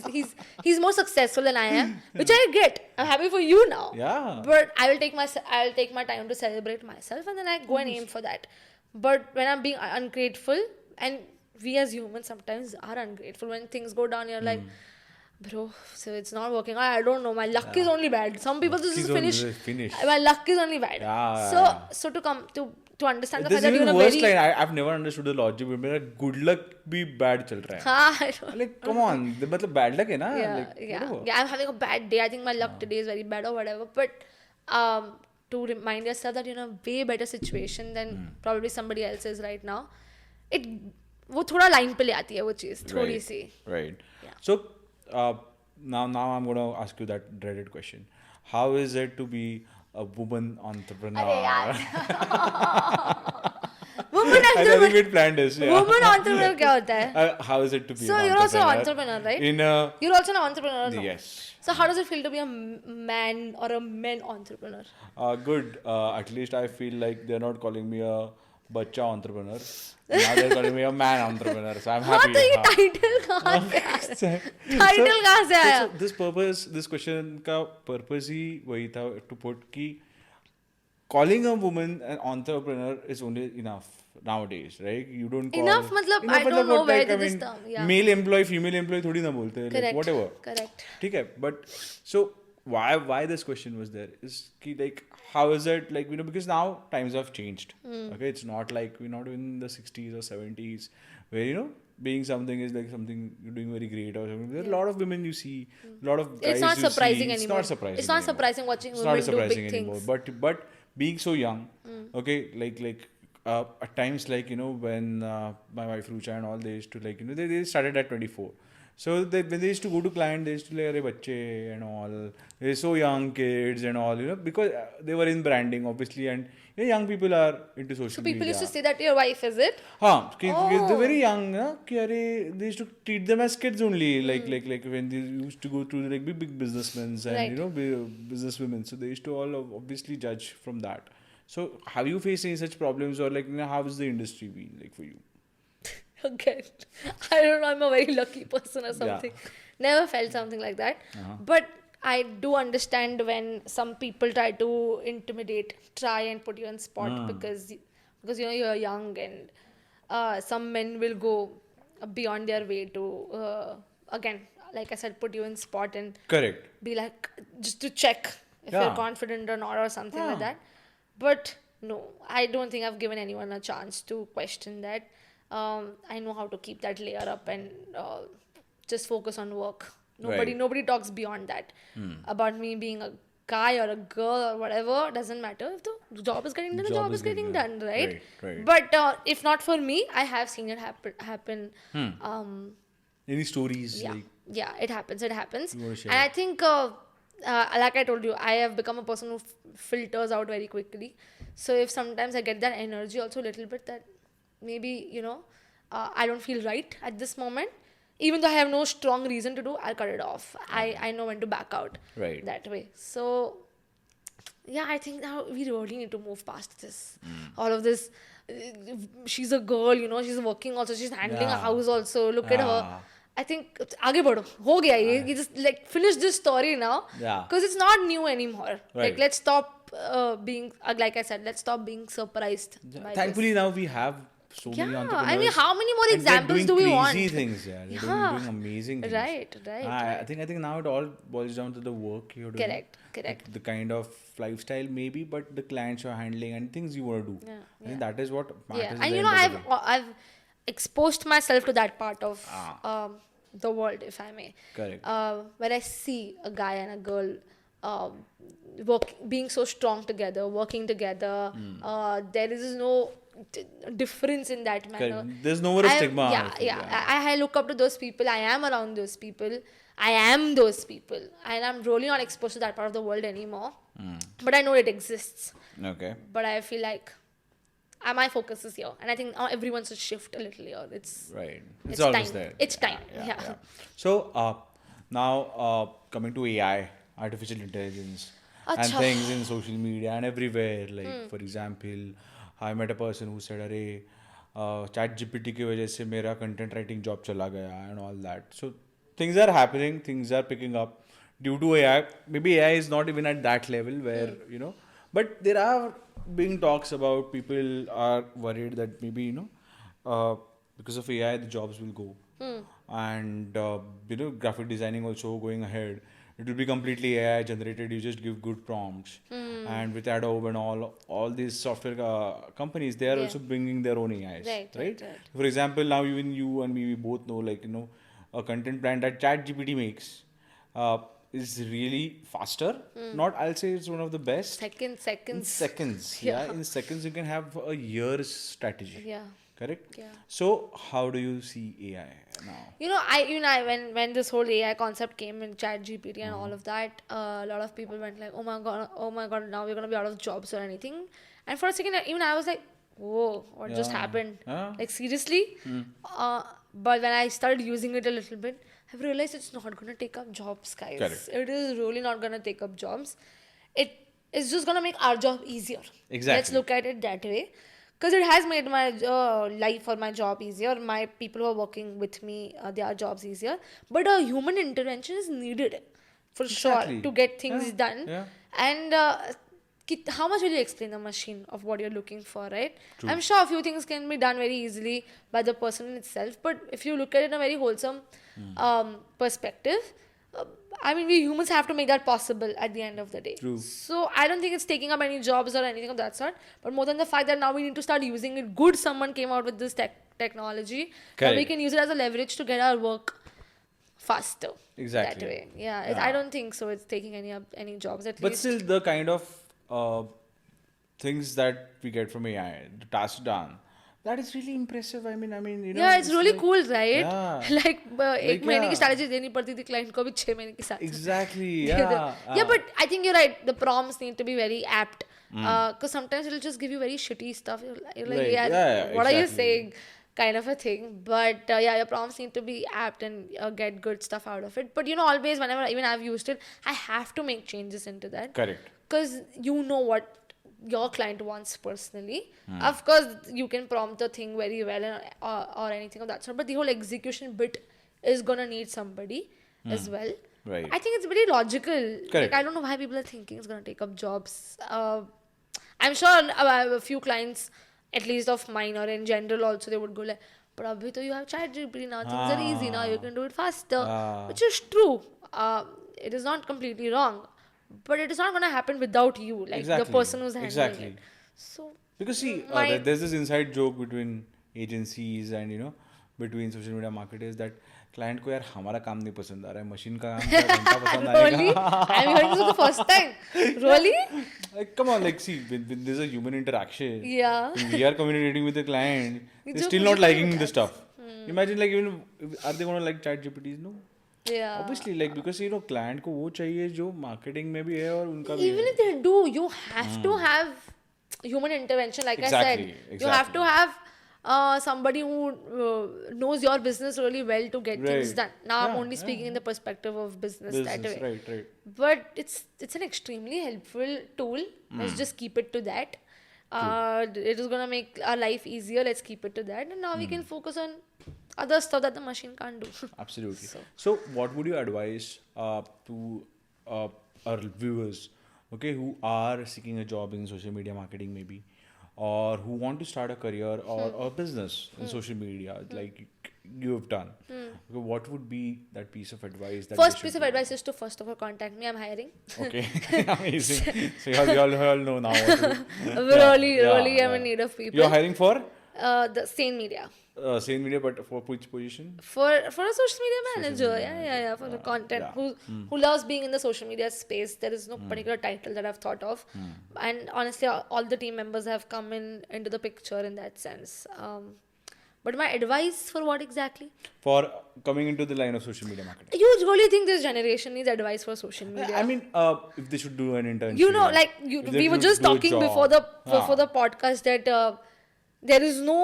A: He's more successful than I am, which I get. I'm happy for you now.
B: Yeah.
A: But I'll take my time to celebrate myself, and then I go and aim for that. But when I'm being ungrateful, and we as humans sometimes are ungrateful, when things go down, you're like, Bro, so it's not working out. I don't know. My luck is only bad. Some people just
B: He's
A: finish.
B: on finish.
A: My luck is only bad.
B: Yeah,
A: So
B: yeah.
A: so to come to understand the
B: This
A: fact
B: is
A: that you're
B: even
A: in a
B: worse
A: very
B: line. I've never understood the logic. मेरा good luck भी bad चल रहा है.
A: हाँ, I don't
B: Like, come on. मतलब bad luck है ना?
A: yeah,
B: Like,
A: yeah,
B: whatever.
A: yeah. I'm having a bad day. I think my luck today is very bad or whatever. But to remind yourself that you're in a way better situation than probably somebody else is right now. It वो थोड़ा line पे ले आती है वो चीज़ थोड़ी
B: Right.
A: C.
B: Right.
A: Yeah.
B: So, now I'm going to ask you that dreaded question. How is it to be a woman entrepreneur?
A: अरे यार. Woman
B: I think
A: entrepreneur.
B: we planned this. Yeah.
A: Woman entrepreneur क्या होता है?
B: How is it to be
A: So
B: an
A: you're also an
B: entrepreneur?
A: entrepreneur, right?
B: In a
A: You're also an entrepreneur, no?
B: yes.
A: So how does it feel to be a man or a men entrepreneur?
B: Good. At least I feel like they're not calling me a bacha entrepreneur. Now they're calling me a man entrepreneur. So I'm
A: हाँ
B: happy.
A: तो ये
B: हाँ.
A: Title कहाँ से आया?
B: So-
A: title कहाँ से आया?
B: So this question का purpose ही वही था to put कि calling a woman an entrepreneur is only enough nowadays, right? You don't call
A: Enough मतलब I don't know
B: what,
A: where
B: like,
A: did
B: I
A: this
B: mean,
A: term, yeah.
B: male employee, female employee थोड़ी ना बोलते हैं, like
A: Correct.
B: whatever.
A: Correct.
B: ठीक है, but so why this question was there is कि like how is it like because now times have changed. Okay, it's not like we're not in the 60s or 70s where being something is like something you're doing very great or something. There are a lot of women you see, a lot of guys
A: It's not
B: you see.
A: surprising
B: It's
A: anymore.
B: not surprising.
A: It's not
B: anymore.
A: surprising watching
B: It's
A: women
B: not
A: do
B: surprising
A: big
B: anymore.
A: things.
B: But being so young, okay, like at times like when my wife Rucha and all they used to like they started at 24. So when they used to go to client, they used to like, "Arey bacche," and all. They're so young kids and all, because they were in branding, obviously, and young people are into social
A: So
B: media.
A: people used to say that your wife is it?
B: हाँ, they're
A: Oh.
B: very young, ना, कि अरे they used to treat them as kids only, like when they used to go to like big businessmen and
A: Right.
B: businesswomen, so they used to all obviously judge from that. So have you faced any such problems or like how is the industry been like for you?
A: Again, I don't know. I'm a very lucky person or something. Never felt something like that. But I do understand when some people try to try and put you on spot because you're young and some men will go beyond their way to again, like I said, put you in spot and
B: Correct.
A: be like just to check if
B: Yeah.
A: you're confident or not or something like that. But no, I don't think I've given anyone a chance to question that. I know how to keep that layer up and just focus on work. Nobody talks beyond that about me being a guy or a girl or whatever. Doesn't matter if the job is getting done. The job is getting done, right?
B: Right.
A: But if not for me, I have seen it happen.
B: Any stories
A: Yeah,
B: like
A: yeah, it happens. It happens,
B: You wanna share
A: and
B: it?
A: I think, like I told you, I have become a person who filters out very quickly. So if sometimes I get that energy also a little bit that maybe I don't feel right at this moment, even though I have no strong reason to do, I'll cut it off. I know when to back out.
B: Right.
A: That way. So yeah, I think now we really need to move past this. All of this. She's a girl, she's working also. She's handling a
B: Yeah.
A: house also. Look at her.
B: Yeah.
A: I think आगे बढ़ो हो गया ये. You just like finish this story now.
B: Yeah.
A: Because it's not new anymore.
B: Right.
A: Like let's stop being like I said. Let's stop being surprised. By
B: Thankfully now we have so many
A: Yeah,
B: entrepreneurs.
A: I mean, how many more
B: and they're
A: examples
B: doing
A: do we want?
B: crazy things, yeah. They're doing amazing things.
A: Right.
B: I think now it all boils down to the work you're doing.
A: Correct.
B: Like the kind of lifestyle maybe, but the clients you're handling and things you want to do.
A: Yeah,
B: I think that is what matters.
A: Yeah,
B: at
A: and
B: the end of the day.
A: I've exposed myself to that part of the world, if I may.
B: Correct.
A: When I see a guy and a girl being so strong together, working together, there is no difference in that manner.
B: Correct. There's no more a stigma. I
A: Yeah,
B: feel,
A: yeah. I look up to those people. I am around those people. I am those people. And I'm really not exposed to that part of the world anymore. But I know it exists.
B: Okay.
A: But I feel like my focus is here. And I think now everyone should shift a little here. It's
B: Right.
A: It's
B: always
A: time.
B: there.
A: It's time. Yeah.
B: So now coming to AI, artificial intelligence, and
A: Acha.
B: things in social media and everywhere. Like for example, I met a person who said, "अरे, chat GPT की वजह से मेरा content writing job चला गया," and all that. So things are happening, things are picking up due to AI. Maybe AI is not even at that level where but there are being talks about people are worried that maybe because of AI the jobs will go. and graphic designing also going ahead. It will be completely AI generated. You just give good prompts, and with Adobe and all these software companies, they are
A: Yeah.
B: also bringing their own AIs,
A: Right, right, right.
B: For example, now even you and me, we both know, a content plan that ChatGPT makes uh, is really faster. Not, I'll say it's one of the best. In
A: Seconds.
B: seconds,
A: Yeah.
B: in seconds you can have a year's strategy.
A: Yeah.
B: Correct.
A: Yeah.
B: So how do you see AI now?
A: When this whole AI concept came in Chat GPT and all of that, a lot of people went like, oh my god, now we're gonna be out of jobs or anything. And for a second, even I was like, whoa, what just
B: Yeah.
A: happened?
B: Yeah.
A: Like seriously? But when I started using it a little bit, I've realized it's not gonna take up jobs, guys.
B: Correct.
A: It is really not gonna take up jobs. It is just gonna make our job easier.
B: Exactly.
A: Let's look at it that way. Because it has made my life or my job easier. My people who are working with me, their jobs easier. But a human intervention is needed for
B: Exactly.
A: sure to get things
B: Yeah,
A: done.
B: yeah.
A: And how much will you explain the machine of what you're looking for, right?
B: True.
A: I'm sure a few things can be done very easily by the person itself. But if you look at it in a very wholesome perspective, I mean, we humans have to make that possible at the end of the day.
B: True.
A: So I don't think it's taking up any jobs or anything of that sort. But more than the fact that now we need to start using it. Good, someone came out with this technology. That we
B: Correct.
A: can use it as a leverage to get our work faster.
B: Exactly.
A: That way. Yeah.
B: Yeah.
A: I don't think so. It's taking any jobs at
B: But
A: least.
B: still, the kind of things that we get from AI, the task done, that is really impressive. I mean,
A: Yeah, it's really
B: like-
A: cool, right?
B: Yeah.
A: Like एक महीने
B: yeah.
A: की strategy देनी पड़ती थी client को भी 6 महीने की साथ.
B: Exactly.
A: Yeah,
B: Yeah.
A: but I think you're right. The prompts need to be very apt. Because sometimes it'll just give you very shitty stuff. You're like,
B: Right.
A: yeah,
B: Yeah,
A: what are you
B: exactly.
A: saying? Kind of a thing. But yeah, your prompts need to be apt and get good stuff out of it. But always, whenever even I've used it, I have to make changes into that.
B: Correct.
A: Because you know what your client wants personally. Of course, you can prompt the thing very well or anything of that sort. But the whole execution bit is going to need somebody as well.
B: Right.
A: I think it's very logical.
B: Correct.
A: Like, I don't know why people are thinking it's going to take up jobs. I'm sure a few clients, at least of mine or in general also, they would go like, but abhi to you have ChatGPT now, things are easy now, you can do it faster. Which is true. It is not completely wrong. But it is not going to happen without you, like the
B: Exactly.
A: person who's handling
B: Exactly.
A: it. So,
B: Because see,
A: my-
B: there's this inside joke between agencies and between social media marketers that client को यार हमारा काम नहीं पसंद आ रहा है, machine का काम का घंटा पसंद
A: really?
B: आएगा.
A: I'm hearing this for the first time. Really?
B: Like, come on, like, see, when there's a human interaction,
A: Yeah.
B: when we are communicating with the client, they're
A: जो
B: still
A: मुझे
B: not
A: तो
B: liking
A: लगता
B: the stuff. Imagine, like, even are they gonna like chat GPTs? No.
A: Yeah.
B: Obviously, like, because client को वो चाहिए जो marketing में भी है और उनका भी
A: Even
B: है.
A: if they do, you have to have human intervention, like
B: Exactly,
A: I said. You have to have somebody who knows your business really well to get things
B: Right.
A: done. Now I'm
B: Yeah,
A: only speaking in the perspective of business that
B: Business,
A: way.
B: right.
A: But it's an extremely helpful tool. Let's just keep it to that. It is gonna make our life easier. Let's keep it to that, and now we can focus on other stuff that the machine can't do.
B: Absolutely. So, what would you advise to our viewers, okay, who are seeking a job in social media marketing, maybe, or who want to start a career or a business in social media, like you have done? Okay, what would be that piece of advice? That
A: First
B: they
A: piece
B: should
A: of
B: do?
A: advice is to first of all contact me. I'm hiring.
B: Okay, amazing. So you all know now what to do.
A: Really,
B: Yeah,
A: really, I'm
B: yeah.
A: in need of people.
B: You're hiring for
A: The same media.
B: same media, but for which position?
A: For a social media manager,
B: media
A: yeah, for the content
B: yeah.
A: who loves being in the social media space. There is no particular title that I've thought of, and honestly, all the team members have come into the picture in that sense. But my advice for what exactly?
B: For coming into the line of social media marketing.
A: You really think this generation needs advice for social media?
B: I mean, if they should do an internship.
A: Like
B: if
A: we
B: they
A: were
B: should
A: just
B: do a
A: talking
B: job.
A: before the
B: Yeah.
A: podcast that there is no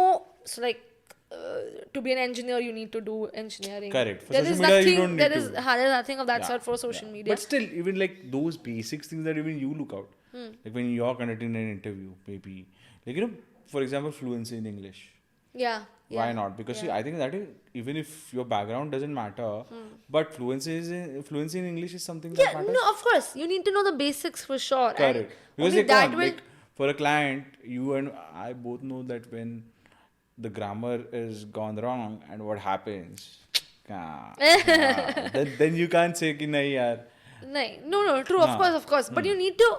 A: to be an engineer you need to do engineering.
B: Correct. For
A: There
B: social
A: is
B: media, you
A: nothing.
B: don't need
A: There is
B: to.
A: there's nothing of that
B: Yeah,
A: sort for social
B: yeah.
A: media.
B: But still, even like those basics things that even you look out, like when you're conducting an interview, maybe, like for example, fluency in English.
A: Yeah.
B: Why not? Because see, I think that is, even if your background doesn't matter, but fluency in English is something that
A: Yeah,
B: matters.
A: no, of course. You need to know the basics for sure. And
B: Correct. Because
A: only
B: like,
A: that
B: come on,
A: will.
B: like for a client, you and I both know that when the grammar is gone wrong, and what happens? Then you can't say ki nahi yaar.
A: No, true,
B: Huh.
A: of course. But you need to.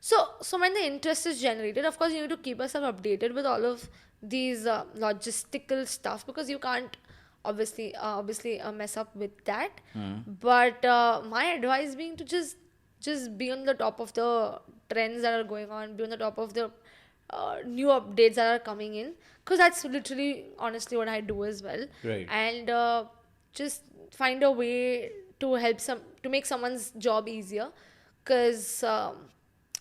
A: So when the interest is generated, of course, you need to keep yourself updated with all of these logistical stuff because you can't obviously mess up with that. But my advice being to just be on the top of the trends that are going on, be on the top of the new updates that are coming in, because that's literally honestly what I do as well.
B: Right.
A: And just find a way to to make someone's job easier, because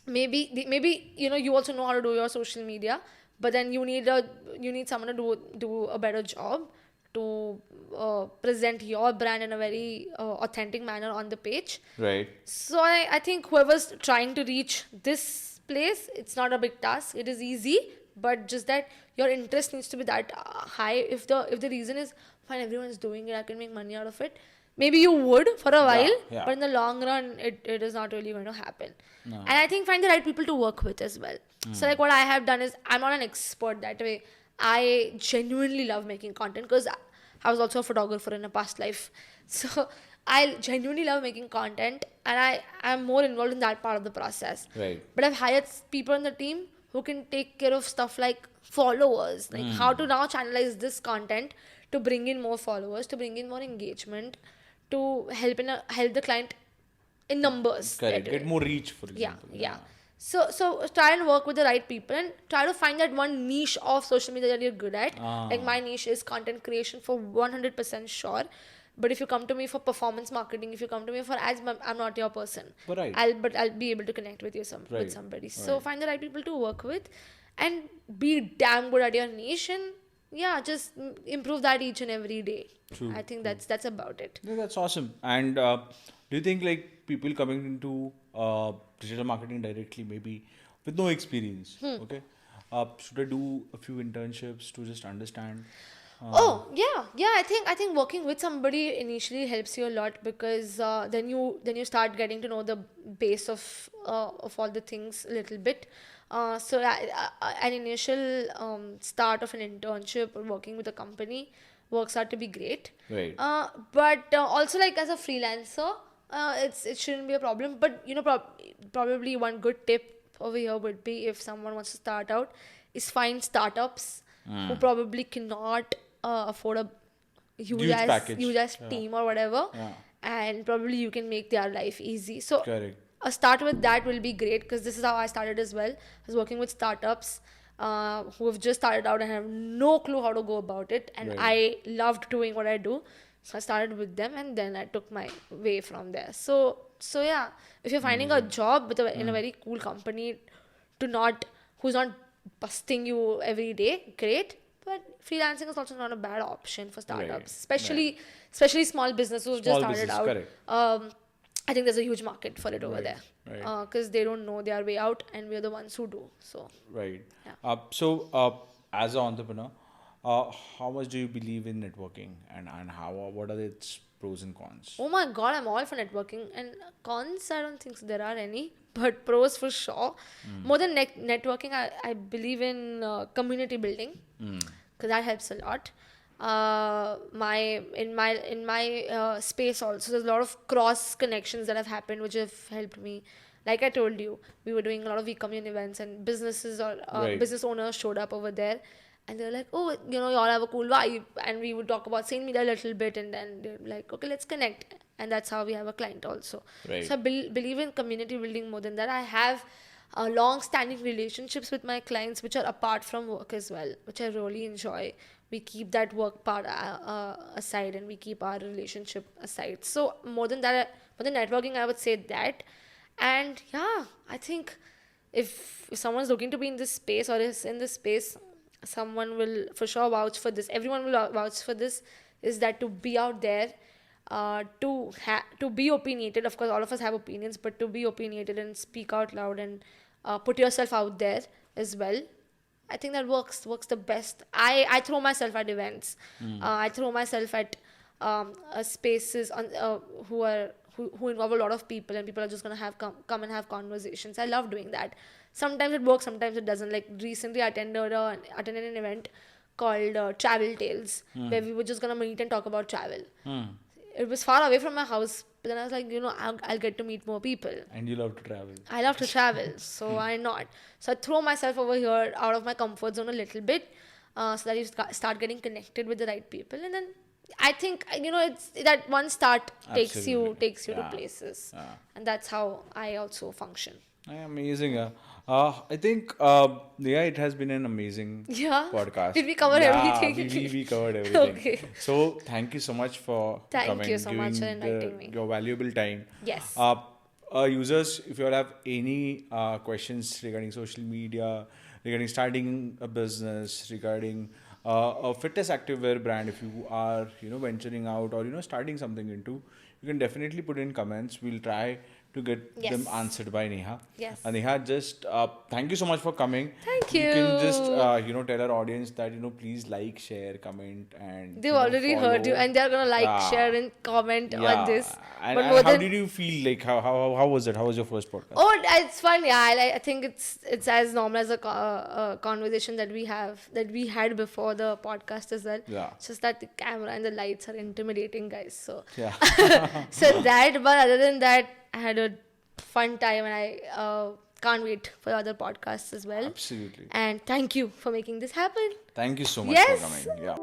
A: maybe you also know how to do your social media, but then you need someone to do a better job to present your brand in a very authentic manner on the page.
B: Right.
A: So I think whoever's trying to reach this place, it's not a big task. It is easy, but just that your interest needs to be that high. If the reason is fine, everyone is doing it, I can make money out of it. Maybe you would for a while,
B: yeah.
A: but in the long run, it is not really going to happen.
B: No.
A: And I think find the right people to work with as well. So like what I have done is I'm not an expert that way. I genuinely love making content because I was also a photographer in a past life. So I genuinely love making content and I am more involved in that part of the process.
B: Right.
A: But I've hired people on the team who can take care of stuff like followers, like how to now channelize this content to bring in more followers, to bring in more engagement, to help the client in numbers.
B: Correct.
A: that way.
B: Get more reach, for
A: Yeah,
B: example.
A: yeah. So try and work with the right people and try to find that one niche of social media that you're good at. Like my niche is content creation for 100% sure. But if you come to me for performance marketing, if you come to me for ads, I'm not your person.
B: Right.
A: I'll be able to connect with you
B: Right.
A: with somebody. So find the right people to work with, and be damn good at your niche, and yeah, just improve that each and every day.
B: True,
A: I think that's about it.
B: Yeah, that's awesome. And do you think like people coming into digital marketing directly, maybe with no experience, okay, should I do a few internships to just understand?
A: Oh yeah. I think working with somebody initially helps you a lot because then you start getting to know the base of all the things a little bit. An initial start of an internship or working with a company works out to be great.
B: Right.
A: But also like as a freelancer, it shouldn't be a problem. But probably one good tip over here would be if someone wants to start out is find startups who probably cannot afford a
B: Huge package.
A: huge as
B: Yeah.
A: team or whatever,
B: Yeah.
A: and probably you can make their life easy. So
B: Correct.
A: a start with that will be great because this is how I started as well. I was working with startups who have just started out and have no clue how to go about it, and
B: Right.
A: I loved doing what I do. So I started with them, and then I took my way from there. So yeah, if you're finding a job in a very cool company, who's not busting you every day, great. But freelancing is also not a bad option for startups, especially small businesses who've just
B: Small
A: started
B: business,
A: out.
B: correct.
A: I think there's a huge market for it over
B: Right,
A: there
B: right.
A: because they don't know their way out, and we're the ones who do. So
B: Right.
A: Yeah.
B: As an entrepreneur, how much do you believe in networking, and what are its pros and cons?
A: oh my god, I'm all for networking, and cons I don't think there are any, but pros for sure. More than networking, I believe in community building because that helps a lot. In my space also, there's a lot of cross connections that have happened which have helped me. Like I told you, we were doing a lot of e-commune events, and businesses or
B: Right.
A: business owners showed up over there, and they're like, oh, y'all have a cool vibe, and we would talk about social media a little bit, and then they're like, okay, let's connect, and that's how we have a client also.
B: Right.
A: So I believe in community building more than that. I have long-standing relationships with my clients which are apart from work as well, which I really enjoy. We keep that work part aside, and we keep our relationship aside. So more than that, more than networking, I would say that. And yeah, I think if someone's looking to be in this space or is in this space, someone will for sure vouch for this. Everyone will vouch for this. Is that to be out there, to be opinionated. Of course, all of us have opinions, but to be opinionated and speak out loud and put yourself out there as well. I think that works the best. I throw myself at events. I throw myself at spaces who involve a lot of people, and people are just gonna come and have conversations. I love doing that. Sometimes it works, sometimes it doesn't. Like recently, I attended an event called Travel Tales, where we were just gonna meet and talk about travel.
B: Hmm.
A: It was far away from my house, but then I was like, I'll get to meet more people.
B: And you love to travel.
A: I love to travel, so why not? So I throw myself over here out of my comfort zone a little bit, so that you start getting connected with the right people, and then I think it's that one start
B: Absolutely.
A: takes you to
B: Yeah.
A: places,
B: Yeah.
A: and that's how I also function.
B: Amazing. I think, yeah, it has been an amazing
A: Yeah.
B: podcast.
A: Did we cover
B: Yeah,
A: everything?
B: we covered everything.
A: Okay.
B: So thank you so much for
A: Thank
B: coming,
A: you so much for
B: giving
A: inviting me.
B: your valuable time.
A: Yes.
B: Users, if you all have any questions regarding social media, regarding starting a business, regarding a fitness activewear brand, if you are venturing out or starting something into, you can definitely put in comments. We'll try to get
A: Yes.
B: them answered by Neha.
A: Yes.
B: Neha, just thank you so much for coming.
A: Thank
B: You can just
A: you.
B: tell our audience that please like, share, comment, and
A: They've already heard you,
B: follow.
A: and they're gonna like,
B: Yeah.
A: share, and comment on
B: Yeah.
A: this.
B: And,
A: But
B: and
A: more
B: how
A: than
B: did you feel? Like how was it? How was your first podcast?
A: oh, it's fun. Yeah, I think it's as normal as a conversation that we had before the podcast as well.
B: Yeah.
A: It's just that the camera and the lights are intimidating, guys. So
B: Yeah.
A: so that. But other than that, I had a fun time, and I can't wait for other podcasts as well.
B: Absolutely.
A: And thank you for making this happen.
B: Thank you so much
A: Yes.
B: for coming. Yeah.